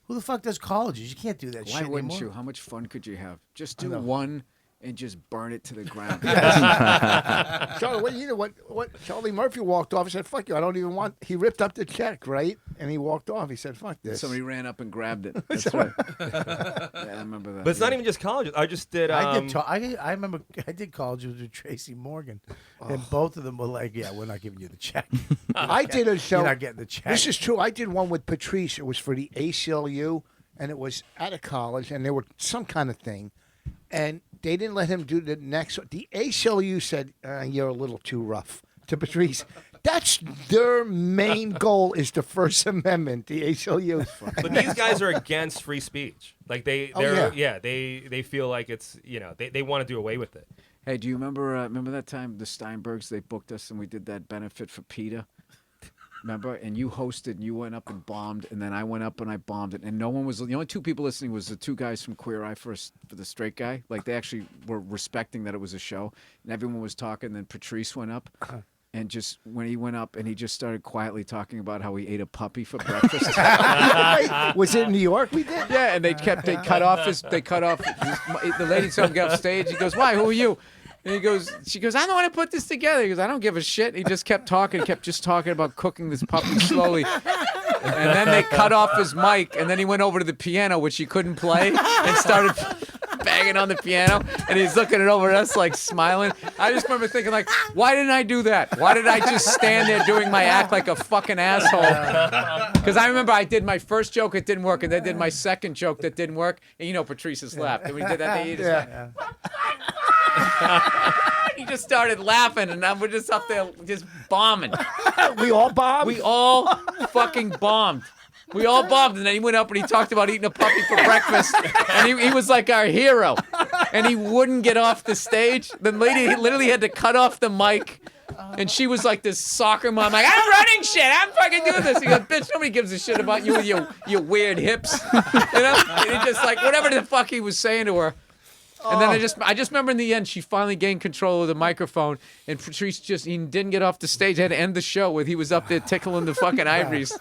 Who the fuck does colleges? You can't do that Why shit wouldn't anymore. you? How much fun could you have? Just do one and just burn it to the ground. Charlie, you know what? Charlie Murphy walked off. He said, "Fuck you! I don't even want." He ripped up the check, right? And he walked off. He said, "Fuck this." Somebody ran up and grabbed it. That's right. Yeah, I remember that. But it's not even just colleges. I just did. I remember I did colleges with Tracy Morgan, and both of them were like, "Yeah, we're not giving you the check. I did a show. You're not getting the check." This is true. I did one with Patrice. It was for the ACLU, and it was at a college, and there were some kind of thing, and they didn't let him do the next. The ACLU said, "You're a little too rough." To Patrice, that's their main goal is the First Amendment. The ACLU. But these guys are against free speech. Like they feel like it's they want to do away with it. Hey, do you remember that time the Steinbergs, they booked us and we did that benefit for PETA? Remember? And you hosted and you went up and bombed, and then I went up and I bombed it. And no one was, the only two people listening was the two guys from Queer Eye for the straight guy. Like they actually were respecting that it was a show. And everyone was talking. Then Patrice went up. And just when he went up and he just started quietly talking about how he ate a puppy for breakfast. Was it in New York we did? Yeah, and they cut off the lady saw him get off stage. He goes, "Why? Who are you?" And she goes, "I'm the one who put this together." He goes, "I don't give a shit." He just kept talking about cooking this puppy slowly. And then they cut off his mic, and then he went over to the piano, which he couldn't play, and started banging on the piano, and he's looking it over at us like smiling. I just remember thinking like, why didn't I do that? Why did I just stand there doing my act like a fucking asshole? Because I remember I did my first joke, it didn't work, and then did my second joke that didn't work, and Patrice's laughed. And we did that, he just went, he just started laughing, and we're just up there just bombing. We all bombed? We all fucking bombed. We all bombed, and then he went up and he talked about eating a puppy for breakfast, and he was like our hero, and he wouldn't get off the stage. The lady literally had to cut off the mic, and she was like this soccer mom, like, "I'm running shit, I'm fucking doing this." He goes, "Bitch, nobody gives a shit about you with your weird hips," And he just like whatever the fuck he was saying to her. And then I just remember in the end, she finally gained control of the microphone, and Patrice he didn't get off the stage. Had to end the show with he was up there tickling the fucking ivories.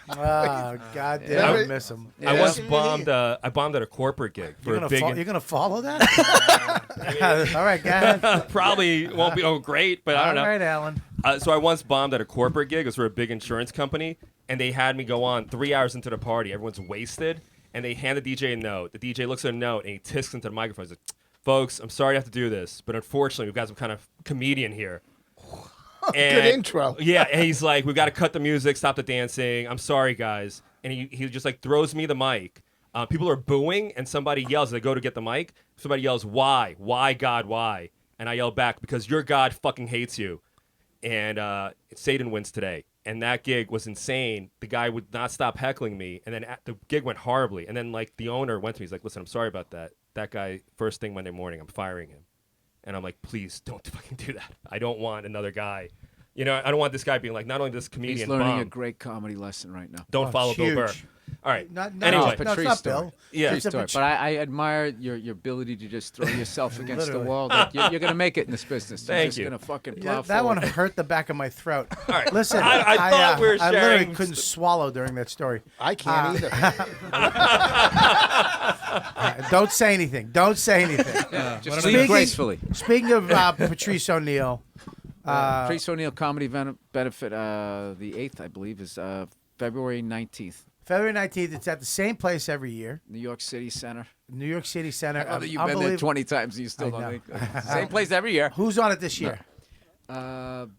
Oh, God damn, I miss him. Yeah. I once bombed. I bombed at a corporate gig for a big. You're gonna follow that? All right, go ahead. Probably won't be great, but I don't know. All right, Alan. So I once bombed at a corporate gig. It was for a big insurance company, and they had me go on 3 hours into the party. Everyone's wasted, and they hand the DJ a note. The DJ looks at a note, and he tisks into the microphone. He's like, "Folks, I'm sorry to have to do this, but unfortunately, we've got some kind of comedian here." And, good intro. Yeah, and he's like, "We've got to cut the music, stop the dancing. I'm sorry, guys." And he just like throws me the mic. People are booing, and somebody yells. They go to get the mic. Somebody yells, "Why? Why, God, why?" And I yell back, "Because your God fucking hates you." And Satan wins today. And that gig was insane. The guy would not stop heckling me, and then the gig went horribly. And then like the owner went to me. He's like, "Listen, I'm sorry about that. That guy, first thing Monday morning, I'm firing him." And I'm like, "Please don't fucking do that. I don't want another guy. I don't want this guy being like, not only this comedian, He's learning bomb, a great comedy lesson right now. don't follow Bill Burr." All right. Anyway, Patrice it's not story. Bill. Yeah. It's a Story. But I admire your ability to just throw yourself against the Literally. wall. Like, you're going to make it in this business. You're Thank just you. going to fucking plow That one forward. hurt the back of my throat. All right. Listen, I thought we were I literally sharing couldn't swallow during that story. I can't either. Don't say anything. Don't say anything. Just Speaking- leave gracefully. Speaking of Patrice O'Neal, Patrice O'Neal Comedy Benefit, the 8th, I believe, is February 19th. February 19th, it's at the same place every year, New York City Center. New York City Center. I know that you've been there 20 times and you still I don't know. think. Same place every year. Who's on it this year?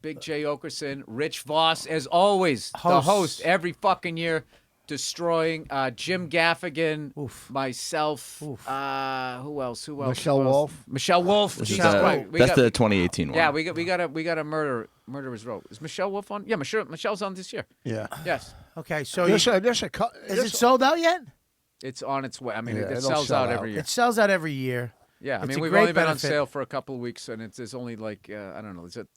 Big Jay Okerson, Rich Vos, as always, the Hosts. host every fucking year, destroying Jim Gaffigan, Oof. myself, Oof. who else? Michelle Wolf. Michelle Wolf. This is Jesus Christ. that's the 2018 one. Yeah, we got a murderer's row. Is Michelle Wolf on? Yeah, Michelle's on this year. Yeah. Yes, Okay, so There's is it sold out yet? it's on its way. I mean, Yeah, it it'll sells sell out out. every year. It sells out every year. Yeah, I It's mean, a we've great only been on benefit. sale for a couple of weeks, and there's only like I don't know, there's a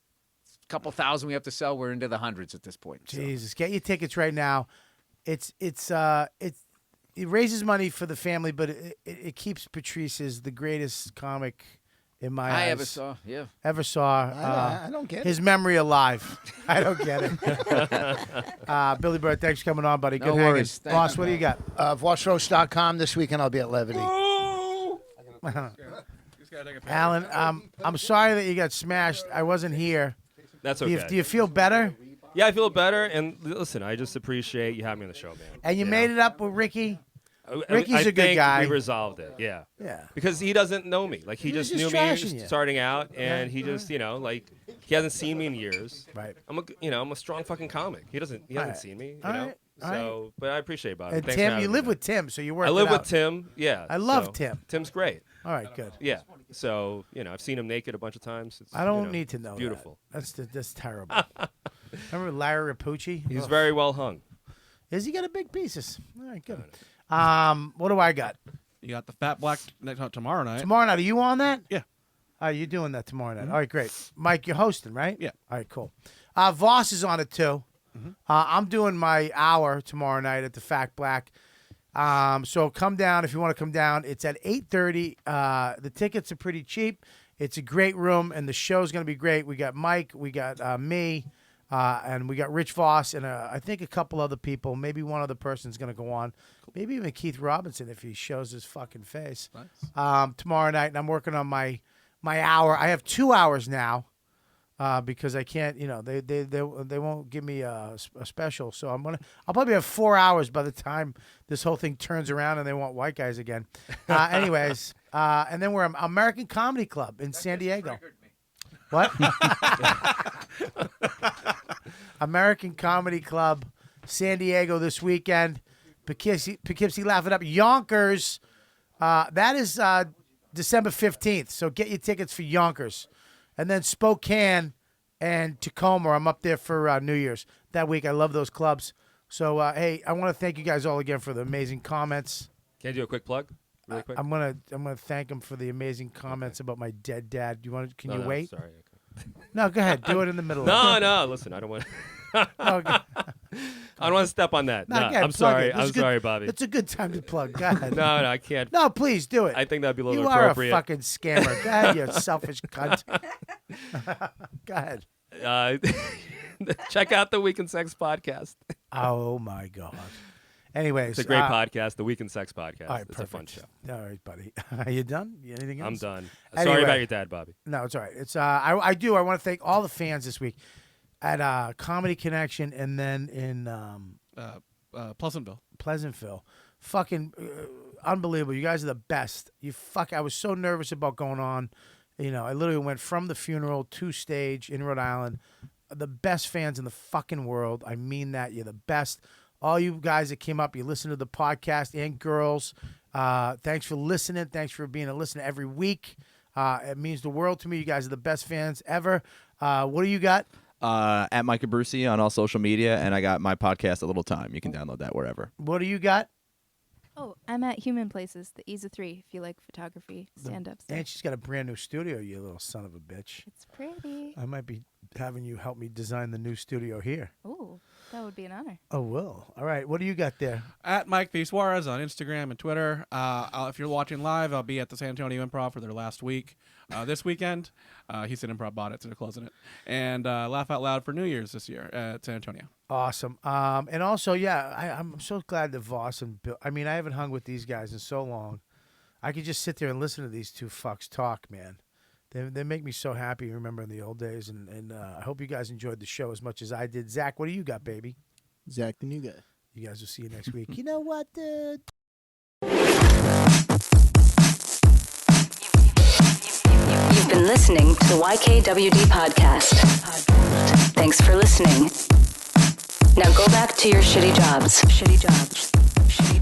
couple thousand we have to sell. We're into the hundreds at this point. So. Jesus, get your tickets right now. It raises money for the family, but it keeps Patrice as the greatest comic in my I eyes. ever saw. I don't get his it. memory alive. I don't get it. Billy Bird, thanks for coming on, buddy. No Good worries. hanging. Boss, what do you got? VosRoast.com. This weekend I'll be at Levity. Alan, I'm sorry that you got smashed. I wasn't here. That's Do okay. you feel better? Yeah, I feel better. And listen, I just appreciate you having me on the show, man. And you made it up with Ricky? I Ricky's a good think guy. We resolved it. Yeah. Yeah. Because he doesn't know me. Like he just knew me trashing you. starting out, and he just, like he hasn't seen me in years. Right. I'm a strong fucking comic. He hasn't Right. seen me. All You know. right. So, but I appreciate it, Bobby. And Thanks for Tim, having you me, live man. with Tim, so you work. I live it with out. Tim. Yeah. I love so Tim. Tim's great. All right, good. Yeah. So I've seen him naked a bunch of times. It's, I don't need to know. Beautiful. That's terrible. Remember Larry Rapucci? He's Ugh. very well hung. Is he got a big pieces? All right, good. What do I got? You got the Fat Black tomorrow night. Tomorrow night, are you on that? Yeah. You're doing that tomorrow night. All right, great. Mike, you're hosting, right? Yeah. All right, cool. Voss is on it too. I'm doing my hour tomorrow night at the Fat Black. So come down if you want to come down. It's at 8:30. The tickets are pretty cheap. It's a great room, and the show's going to be great. We got Mike, we got me, and we got Rich Vos, and I think a couple other people. Maybe one other person's going to go on. Maybe even Keith Robinson if he shows his fucking face. Nice. Tomorrow night, and I'm working on my hour. I have 2 hours now. Because I can't, they won't give me a special, so I'll probably have 4 hours by the time this whole thing turns around and they want white guys again. Anyways, and then we're at American Comedy Club in San Diego. What? American Comedy Club, San Diego this weekend. Poughkeepsie, laugh it up. Yonkers, that is December 15th. So get your tickets for Yonkers. And then Spokane and Tacoma, I'm up there for New Year's that week. I love those clubs. So, hey, I want to thank you guys all again for the amazing comments. Can I do a quick plug? Really quick? I'm gonna thank them for the amazing comments about my dead dad. Can you wait? Sorry. No, go ahead. Do it in the middle. No. Listen, I don't want. Okay. I don't want to step on that. No, go ahead, I'm plug sorry. it. I'm sorry, Bobby. It's a good time to plug. Go ahead. No, I can't. No, please do it. I think that'd be a little You are appropriate. a fucking scammer. Go ahead, you selfish cunt. Go ahead. Check out the Week in Sex podcast. Oh my God. Anyways, It's a great podcast, the Week in Sex podcast. All right, it's perfect. a fun show. All right, buddy. Are you done? Anything else? I'm done. Anyway. Sorry about your dad, Bobby. No, it's all right. It's I want to thank all the fans this week at Comedy Connection and then in Pleasantville. Fucking unbelievable. You guys are the best. I was so nervous about going on. I literally went from the funeral to stage in Rhode Island. The best fans in the fucking world. I mean that. You're the best. All you guys that came up, you listen to the podcast, and girls, thanks for listening. Thanks for being a listener every week. It means the world to me. You guys are the best fans ever. What do you got? At Micah Brucey on all social media, and I got my podcast, A Little Time. You can download that wherever. What do you got? Oh, I'm at Human Places, the Ease of 3, if you like photography, stand-up stuff. And she's got a brand new studio, you little son of a bitch. It's pretty. I might be having you help me design the new studio here. Ooh, that would be an honor. Oh, will. All right. What do you got there? At Mike V. Suarez on Instagram and Twitter. If you're watching live, I'll be at the San Antonio Improv for their last week. This weekend, Houston Improv bought it, so they're closing it. And Laugh Out Loud for New Year's this year at San Antonio. Awesome. And also, I'm so glad that Voss and Bill. I mean, I haven't hung with these guys in so long. I could just sit there and listen to these two fucks talk, man. They make me so happy remembering the old days. And I hope you guys enjoyed the show as much as I did. Zach, what do you got, baby? Zach, the new guy. You guys will see you next week. You know what, dude? You've been listening to the YKWD podcast. Thanks for listening. Now go back to your shitty jobs. Shitty jobs. Shitty